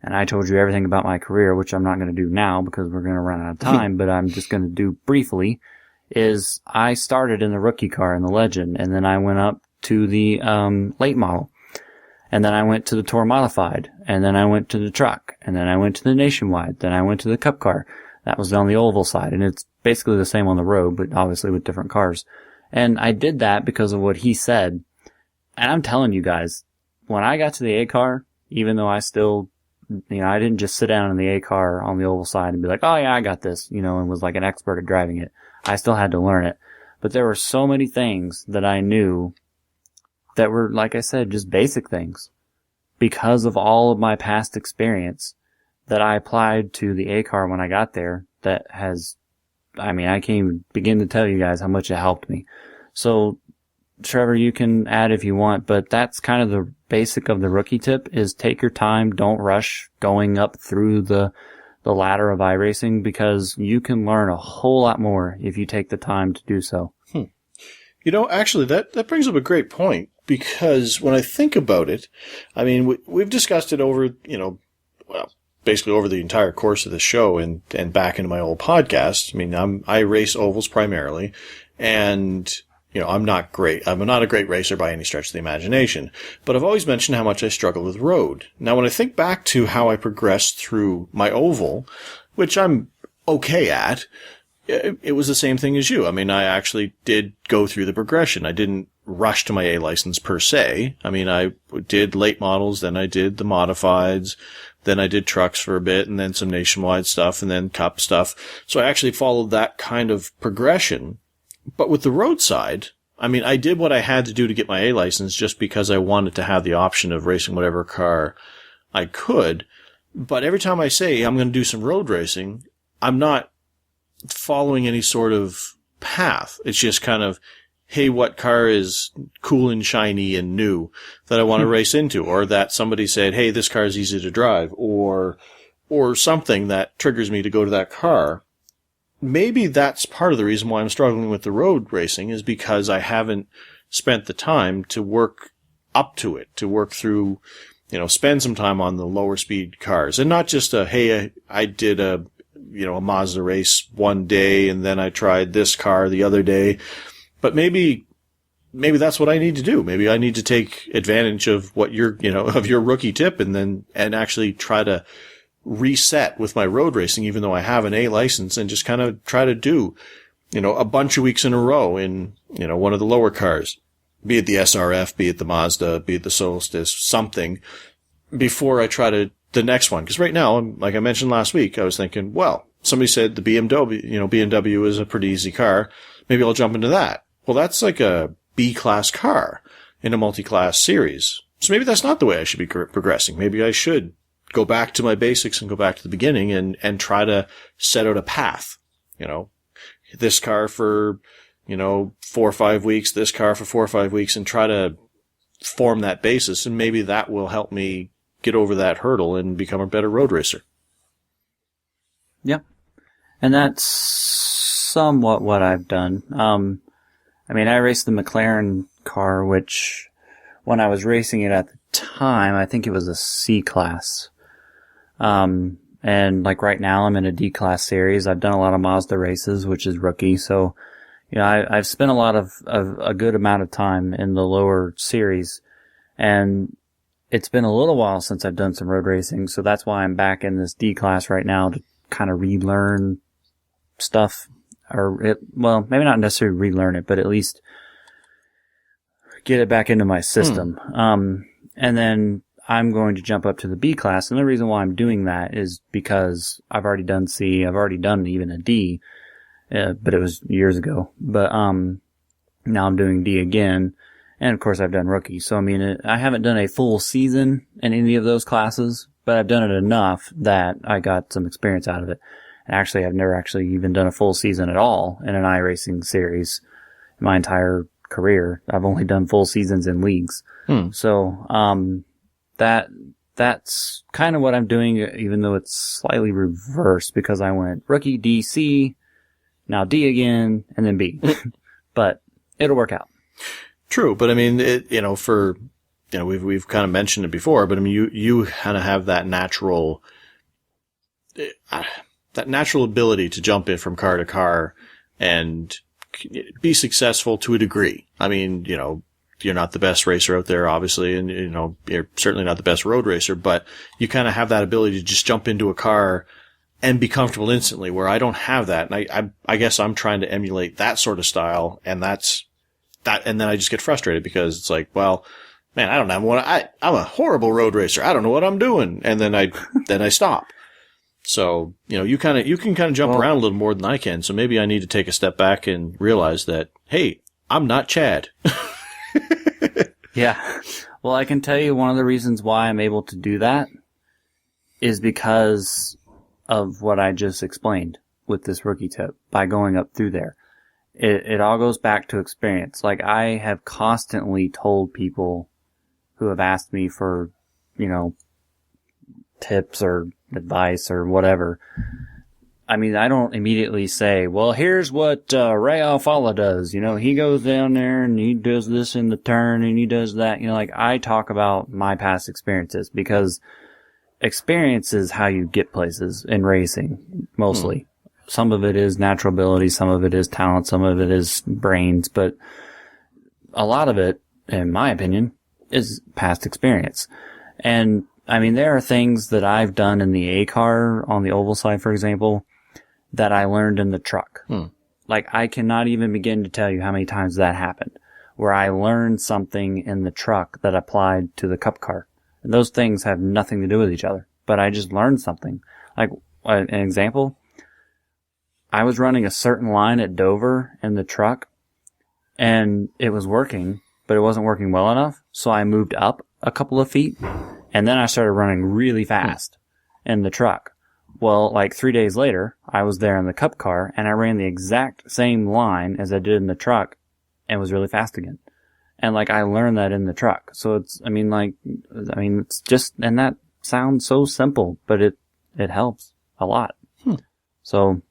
I told you everything about my career, which I'm not going to do now because we're going to run out of time, but I'm just going to do briefly, is I started in the rookie car in the Legend, and then I went up to the late model. And then I went to the Tour Modified, and then I went to the truck, and then I went to the Nationwide, then I went to the Cup car. That was on the oval side, and it's basically the same on the road, but obviously with different cars. And I did that because of what he said. And I'm telling you guys, when I got to the A car, even though I still, I didn't just sit down in the A car on the oval side and be like, oh yeah, I got this, and was like an expert at driving it. I still had to learn it. But there were so many things that I knew that were, like I said, just basic things because of all of my past experience that I applied to the A car when I got there that has, I can't even begin to tell you guys how much it helped me. So, Trevor, you can add if you want, but that's kind of the basic of the rookie tip is take your time, don't rush going up through the ladder of iRacing because you can learn a whole lot more if you take the time to do so. Actually, that brings up a great point because when I think about it, we've discussed it over, basically over the entire course of the show and back into my old podcast. I race ovals primarily, and I'm not great. I'm not a great racer by any stretch of the imagination, but I've always mentioned how much I struggle with road. Now, when I think back to how I progressed through my oval, which I'm okay at, it was the same thing as you. I actually did go through the progression. I didn't rush to my A license per se. I did late models, then I did the modifieds, then I did trucks for a bit, and then some nationwide stuff, and then cup stuff. So I actually followed that kind of progression. But with the roadside, I did what I had to do to get my A license just because I wanted to have the option of racing whatever car I could. But every time I say I'm going to do some road racing, I'm not following any sort of path. It's just kind of, hey, what car is cool and shiny and new that I want to race into? Or that somebody said, hey, this car is easy to drive, or something that triggers me to go to that car. Maybe that's part of the reason why I'm struggling with the road racing is because I haven't spent the time to work up to it, to work through, spend some time on the lower speed cars and not just I did a Mazda race one day and then I tried this car the other day. But maybe that's what I need to do. Maybe I need to take advantage of what of your rookie tip and actually try to reset with my road racing, even though I have an A license, and just kind of try to do, a bunch of weeks in a row in, one of the lower cars, be it the SRF, be it the Mazda, be it the Solstice, something before I try to the next one. Because right now, like I mentioned last week, I was thinking, well, somebody said the BMW is a pretty easy car. Maybe I'll jump into that. Well, that's like a B-class car in a multi-class series. So maybe that's not the way I should be progressing. Maybe I should go back to my basics and go back to the beginning and try to set out a path. This car for, 4 or 5 weeks, this car for 4 or 5 weeks, and try to form that basis, and maybe that will help me get over that hurdle and become a better road racer. Yep. And that's somewhat what I've done. I raced the McLaren car, which when I was racing it at the time, I think it was a C class. And like right now I'm in a D class series. I've done a lot of Mazda races, which is rookie. So, I've spent a lot of a good amount of time in the lower series, and it's been a little while since I've done some road racing. So that's why I'm back in this D class right now to kind of relearn stuff, maybe not necessarily relearn it, but at least get it back into my system. And then I'm going to jump up to the B class. And the reason why I'm doing that is because I've already done C. I've already done even a D, but it was years ago. But now I'm doing D again. And of course I've done rookie. So I haven't done a full season in any of those classes, but I've done it enough that I got some experience out of it. And actually, I've never actually even done a full season at all in an iRacing series in my entire career. I've only done full seasons in leagues. So, that's kind of what I'm doing, even though it's slightly reversed because I went rookie, D, C, now D again, and then B. But it'll work out. True. But we've kind of mentioned it before, but you kind of have that natural ability to jump in from car to car and be successful to a degree. You're not the best racer out there, obviously, and, you're certainly not the best road racer, but you kind of have that ability to just jump into a car and be comfortable instantly, where I don't have that. And I guess I'm trying to emulate that sort of style, and and then I just get frustrated because it's like, well, man, I don't know I'm a horrible road racer. I don't know what I'm doing. And then I stop. So, you can kind of jump around a little more than I can. So maybe I need to take a step back and realize that, hey, I'm not Chad. Yeah. Well, I can tell you one of the reasons why I'm able to do that is because of what I just explained with this rookie tip by going up through there. It all goes back to experience. Like, I have constantly told people who have asked me for, tips or advice or whatever. I don't immediately say, well, here's what Ray Alfala does. He goes down there and he does this in the turn and he does that. I talk about my past experiences because experience is how you get places in racing, mostly. Some of it is natural ability, some of it is talent, some of it is brains, but a lot of it, in my opinion, is past experience. And there are things that I've done in the A car on the oval side, for example, that I learned in the truck. Like, I cannot even begin to tell you how many times that happened, where I learned something in the truck that applied to the cup car. And those things have nothing to do with each other, but I just learned something. Like, an example, I was running a certain line at Dover in the truck, and it was working, but it wasn't working well enough, so I moved up a couple of feet, and then I started running really fast in the truck. Well, like 3 days later, I was there in the cup car, and I ran the exact same line as I did in the truck, and was really fast again. And I learned that in the truck. So it's just, and that sounds so simple, but it helps a lot. So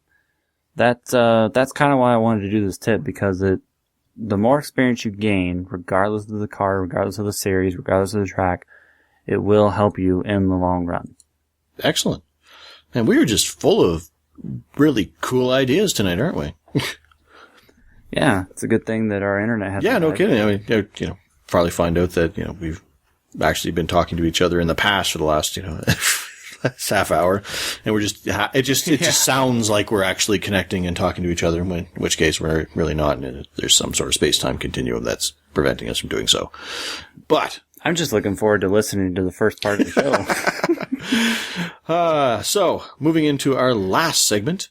that's kind of why I wanted to do this tip, because the more experience you gain, regardless of the car, regardless of the series, regardless of the track, it will help you in the long run. Excellent. And we are just full of really cool ideas tonight, aren't we? Yeah, it's a good thing that our internet has. Yeah, no kidding. Probably find out that, we've actually been talking to each other in the past for the last, half hour, and it just sounds like we're actually connecting and talking to each other, in which case we're really not, and there's some sort of space-time continuum that's preventing us from doing so. But I'm just looking forward to listening to the first part of the show. So, moving into our last segment,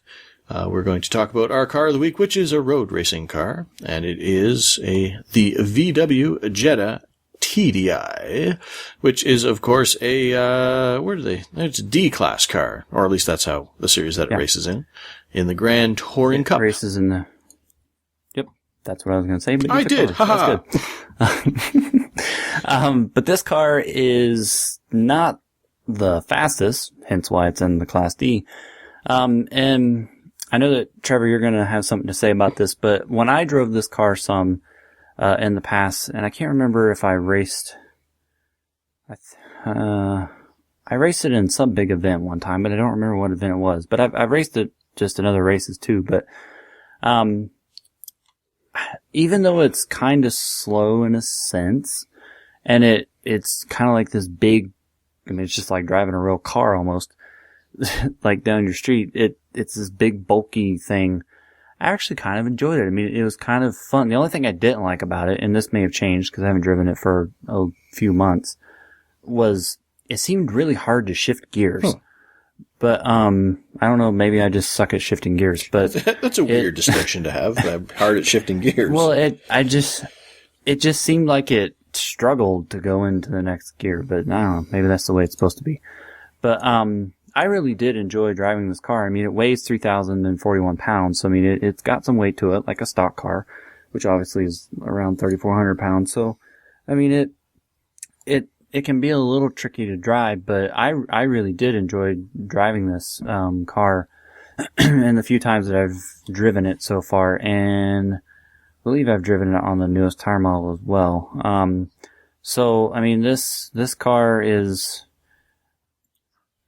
we're going to talk about our car of the week, which is a road racing car, and it is the VW Jetta TDI, which is, of course, it's a D-class car, or at least that's how the series that it races in the Grand Touring Cup. Races in the... Yep. That's what I was going to say. But I did. Haha. That's good. But this car is not the fastest, hence why it's in the Class D. And I know that, Trevor, you're going to have something to say about this, but when I drove this car some in the past, and I can't remember if I raced... I raced it in some big event one time, but I don't remember what event it was. But I've raced it just in other races too. But even though it's kind of slow in a sense, and it's kind of like this big, I mean, it's just like driving a real car almost, like down your street. It's this big bulky thing. I actually kind of enjoyed it. I mean, it was kind of fun. The only thing I didn't like about it, and this may have changed because I haven't driven it for a few months, was it seemed really hard to shift gears. Huh. But I don't know, maybe I just suck at shifting gears. But that's a weird distinction to have, hard at shifting gears. Well, it just seemed like it struggled to go into the next gear, but I don't know, maybe that's the way it's supposed to be. But I really did enjoy driving this car. I mean, it weighs 3,041 pounds, so I mean, it's got some weight to it, like a stock car, which obviously is around 3,400 pounds. So, I mean, it can be a little tricky to drive, but I really did enjoy driving this car and the few times that I've driven it so far, and I believe I've driven it on the newest tire model as well. So, I mean, this car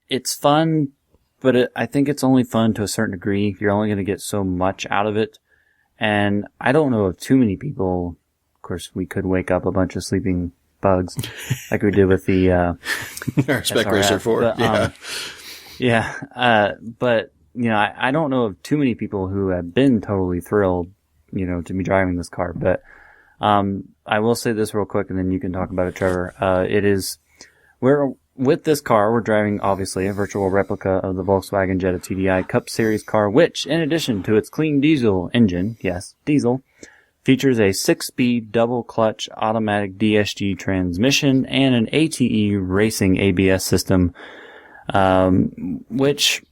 it's fun, but I think it's only fun to a certain degree. You're only going to get so much out of it, and I don't know of too many people. Of course, we could wake up a bunch of sleeping bugs like we did with the our Spec Racer 4. But you know, I don't know of too many people who have been totally thrilled, you know, to be driving this car. But I will say this real quick, and then you can talk about it, Trevor. With this car, we're driving, obviously, a virtual replica of the Volkswagen Jetta TDI Cup Series car, which, in addition to its clean diesel engine, yes, diesel, features a 6-speed double-clutch automatic DSG transmission and an ATE racing ABS system, which,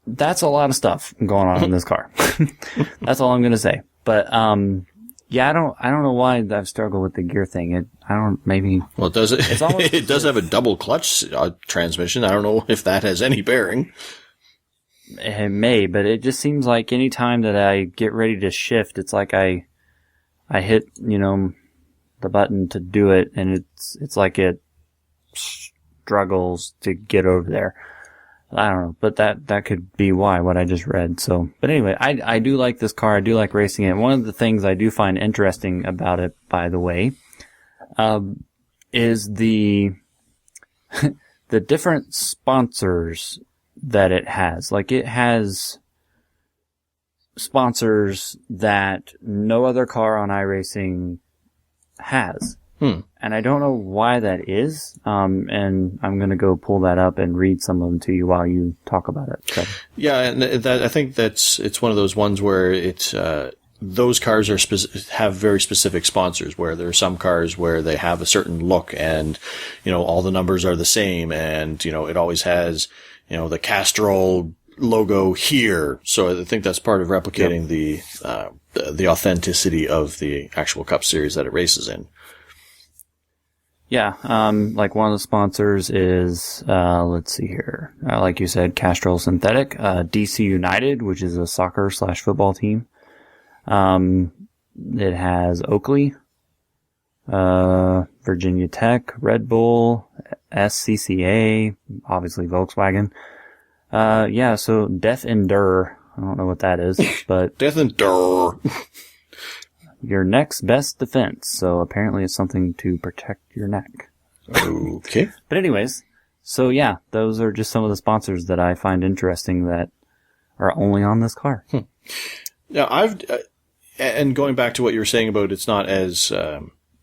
that's a lot of stuff going on in this car. That's all I'm going to say. But, yeah, I don't know why I've struggled with the gear thing. Well, it does, it does have a double clutch transmission. I don't know if that has any bearing. It may, but it just seems like any time that I get ready to shift, it's like I hit, you know, the button to do it, and it's like it struggles to get over there. I don't know, but that could be why, what I just read. So, but anyway, I do like this car. I do like racing it. One of the things I do find interesting about it, by the way, is the different sponsors that it has. Like, it has sponsors that no other car on iRacing has. And I don't know why that is. And I'm going to go pull that up and read some of them to you while you talk about it. So. Yeah, and I think it's one of those ones where it's those cars have very specific sponsors, where there are some cars where they have a certain look and, you know, all the numbers are the same, and, you know, it always has, you know, the Castrol logo here. So I think that's part of replicating the authenticity of the actual Cup Series that it races in. Yeah, like one of the sponsors is, let's see here, like you said, Castrol Synthetic, DC United, which is a soccer/football team. It has Oakley, Virginia Tech, Red Bull, SCCA, obviously Volkswagen. Yeah, so Death Endure, I don't know what that is, but... Death Endure! Your neck's best defense, so apparently it's something to protect your neck. Okay. But anyways, so yeah, those are just some of the sponsors that I find interesting that are only on this car. Now, and going back to what you were saying about it's not as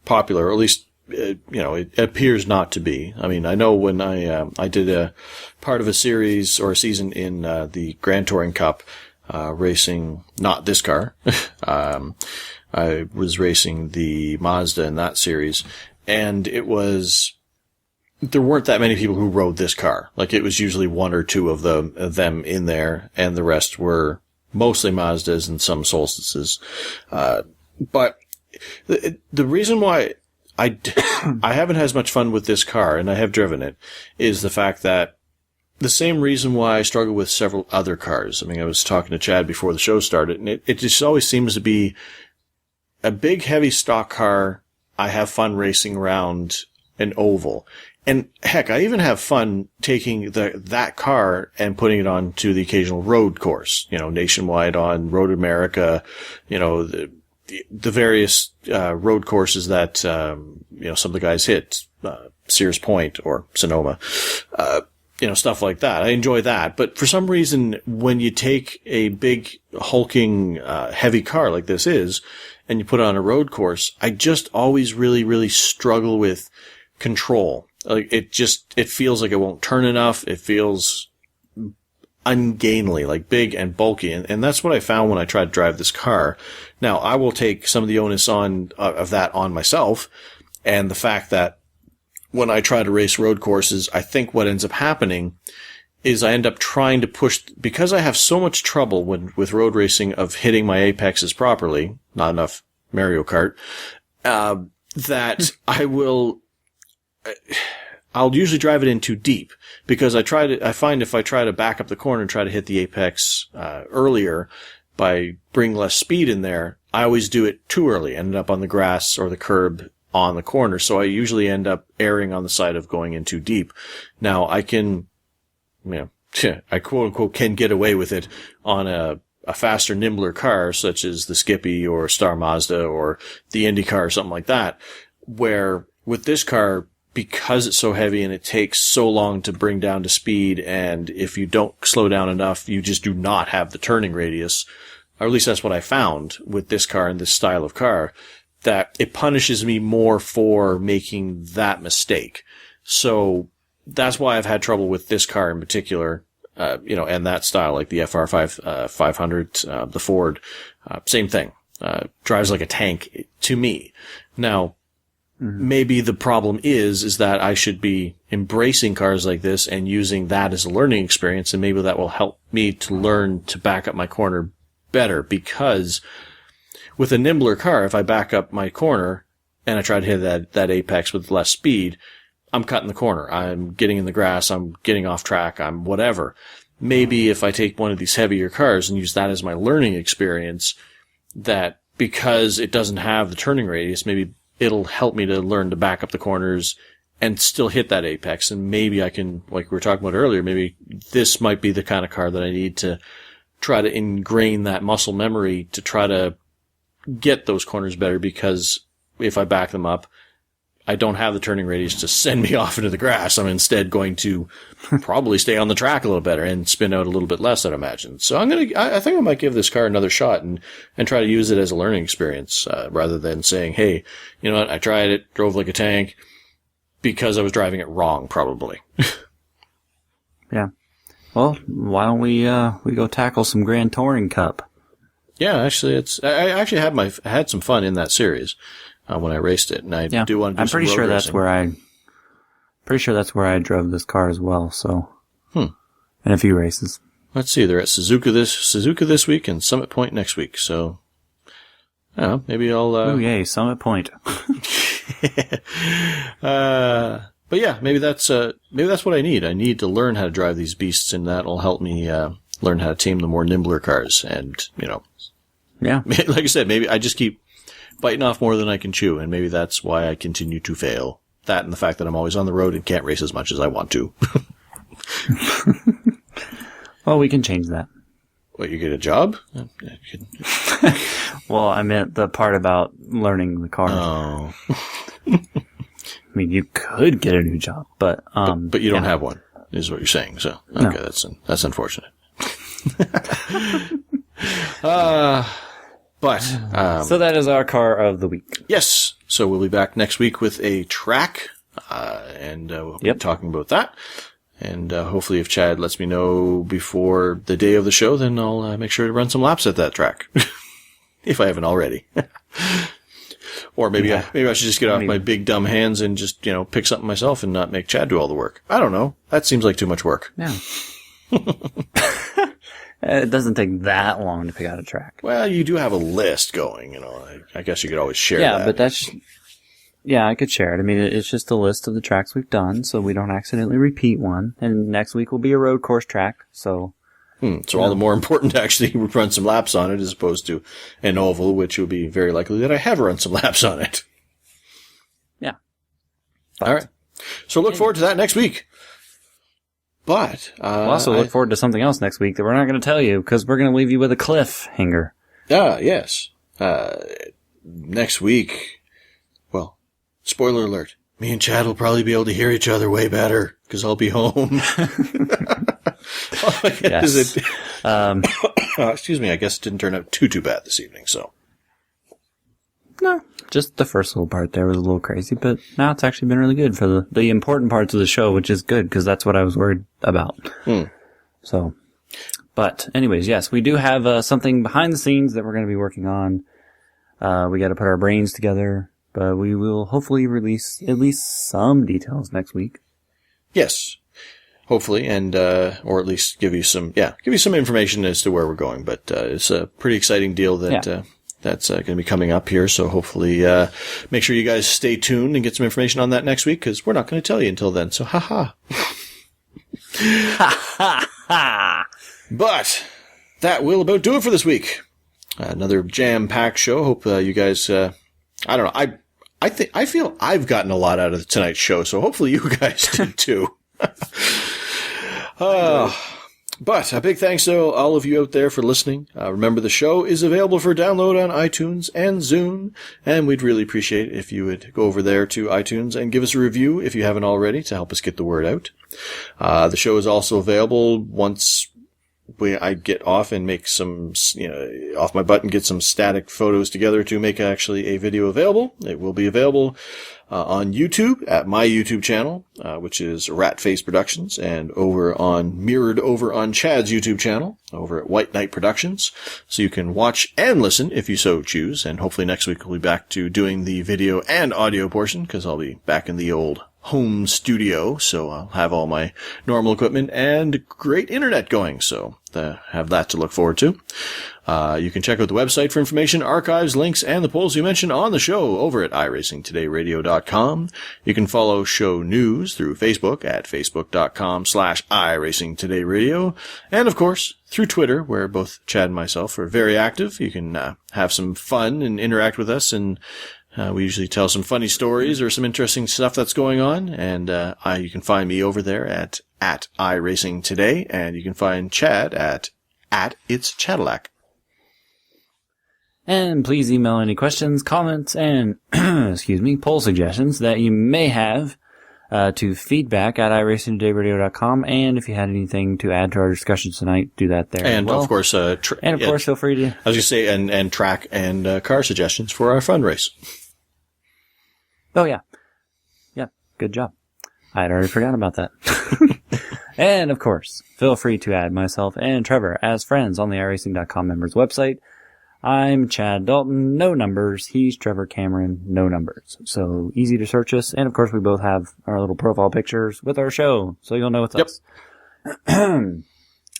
popular, or at least, you know, it appears not to be. I mean, I know when I did a part of a series or a season in the Grand Touring Cup, racing, not this car, I was racing the Mazda in that series, and there weren't that many people who rode this car. Like, it was usually one or two of them in there, and the rest were mostly Mazdas and some Solstices. But the reason why I haven't had as much fun with this car, and I have driven it, is the fact that the same reason why I struggle with several other cars. I mean, I was talking to Chad before the show started, and it just always seems to be a big, heavy stock car. I have fun racing around an oval. And heck, I even have fun taking that car and putting it onto the occasional road course, nationwide on Road America, the various road courses that some of the guys hit, Sears Point or Sonoma, stuff like that. I enjoy that. But for some reason, when you take a big, hulking, heavy car like this is, and you put it on a road course, I just always really, really struggle with control. Like, it feels like it won't turn enough. It feels ungainly, like big and bulky. And that's what I found when I tried to drive this car. Now, I will take some of the onus of that on myself. And the fact that when I try to race road courses, I think what ends up happening is I end up trying to push, because I have so much trouble with road racing of hitting my apexes properly, not enough Mario Kart, that I'll usually drive it in too deep, because I find if I try to back up the corner and try to hit the apex earlier by bringing less speed in there, I always do it too early, end up on the grass or the curb on the corner. So I usually end up erring on the side of going in too deep. Now I can, I quote unquote can get away with it on a faster, nimbler car such as the Skippy or Star Mazda or the Indy car or something like that, where with this car, because it's so heavy and it takes so long to bring down to speed, and if you don't slow down enough, you just do not have the turning radius, or at least that's what I found with this car and this style of car, that it punishes me more for making that mistake. So that's why I've had trouble with this car in particular, and that style, like the FR500, the Ford, same thing, drives like a tank to me. Now, maybe the problem is that I should be embracing cars like this and using that as a learning experience, and maybe that will help me to learn to back up my corner better, because with a nimbler car, if I back up my corner and I try to hit that apex with less speed, I'm cutting the corner. I'm getting in the grass. I'm getting off track. I'm whatever. Maybe if I take one of these heavier cars and use that as my learning experience, that because it doesn't have the turning radius, maybe it'll help me to learn to back up the corners and still hit that apex. And maybe I can, like we were talking about earlier, maybe this might be the kind of car that I need to try to ingrain that muscle memory to try to get those corners better, because if I back them up, I don't have the turning radius to send me off into the grass. I'm instead going to probably stay on the track a little better and spin out a little bit less, I'd imagine. So I think I might give this car another shot and try to use it as a learning experience, rather than saying, hey, you know what, I tried it, drove like a tank, because I was driving it wrong, probably. Yeah. Well, why don't we go tackle some Grand Touring Cup? Yeah, actually, I actually had some fun in that series when I raced it, and I do want to do I'm some pretty road sure racing. that's where I drove this car as well. So, in a few races. Let's see, they're at Suzuka this week and Summit Point next week. So, maybe I'll. Oh yay, Summit Point. But yeah, maybe that's what I need. I need to learn how to drive these beasts, and that'll help me learn how to tame the more nimbler cars. And yeah, like I said, maybe I just keep biting off more than I can chew, and maybe that's why I continue to fail. That and the fact that I'm always on the road and can't race as much as I want to. Well, we can change that. What, you get a job? Well, I meant the part about learning the car. Oh. I mean, you could get a new job, but you don't have one, is what you're saying. So, okay, no. That's unfortunate. So that is our car of the week. Yes. So we'll be back next week with a track, and we'll be talking about that. And hopefully if Chad lets me know before the day of the show, then I'll make sure to run some laps at that track. If I haven't already. Or maybe I should just get off my big dumb hands and just, pick something myself and not make Chad do all the work. I don't know. That seems like too much work. Yeah. It doesn't take that long to pick out a track. Well, you do have a list going, I guess you could always share that. Yeah, but I could share it. I mean, it's just a list of the tracks we've done, so we don't accidentally repeat one. And next week will be a road course track, so... So all the more important to actually run some laps on it as opposed to an oval, which would be very likely that I have run some laps on it. Yeah. All right. So look forward to that next week. But we'll also look forward to something else next week that we're not going to tell you because we're going to leave you with a cliffhanger. Yes. Next week, well, spoiler alert, me and Chad will probably be able to hear each other way better because I'll be home. Yes. Excuse me, I guess it didn't turn out too bad this evening, so. No, just the first little part there was a little crazy, but now it's actually been really good for the important parts of the show, which is good because that's what I was worried about. So, but anyways, yes, we do have something behind the scenes that we're going to be working on. We got to put our brains together, but we will hopefully release at least some details next week. Yes. Hopefully, and, or at least give you some information as to where we're going. But, it's a pretty exciting deal that, that's going to be coming up here. So hopefully, make sure you guys stay tuned and get some information on that next week because we're not going to tell you until then. So, haha. But that will about do it for this week. Another jam-packed show. Hope, you guys, I don't know. I feel I've gotten a lot out of tonight's show. So hopefully you guys did too. But a big thanks to all of you out there for listening. Remember, the show is available for download on iTunes and Zune, and we'd really appreciate it if you would go over there to iTunes and give us a review if you haven't already to help us get the word out. The show is also available once I get off and make some, off my butt and get some static photos together to make actually a video available. It will be available on YouTube at my YouTube channel, which is Ratface Productions, and mirrored over on Chad's YouTube channel over at White Knight Productions. So you can watch and listen if you so choose. And hopefully next week we'll be back to doing the video and audio portion because I'll be back in the old home studio. So I'll have all my normal equipment and great internet going. So have that to look forward to. You can check out the website for information, archives, links, and the polls you mentioned on the show over at iRacingTodayRadio.com. You can follow show news through Facebook at Facebook.com/iRacingTodayRadio. And of course, through Twitter, where both Chad and myself are very active. You can have some fun and interact with us, and we usually tell some funny stories or some interesting stuff that's going on. And you can find me over there at iRacingToday, and you can find Chad at It's Chadillac. And please email any questions, comments, and, poll suggestions that you may have to feedback@iRacingTodayRadio.com. And if you had anything to add to our discussion tonight, do that there. And of course, course, feel free to. I was going to say, and track and car suggestions for our fun race. Oh, yeah. Yeah, good job. I had already forgotten about that. And of course, feel free to add myself and Trevor as friends on the iRacing.com members website. I'm Chad Dalton, no numbers. He's Trevor Cameron, no numbers. So easy to search us. And of course, we both have our little profile pictures with our show, so you'll know it's us. I'm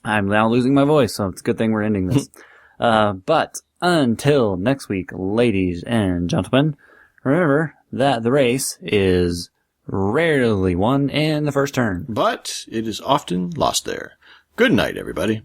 now losing my voice, so it's a good thing we're ending this. But until next week, ladies and gentlemen, remember that the race is rarely won in the first turn. But it is often lost there. Good night, everybody.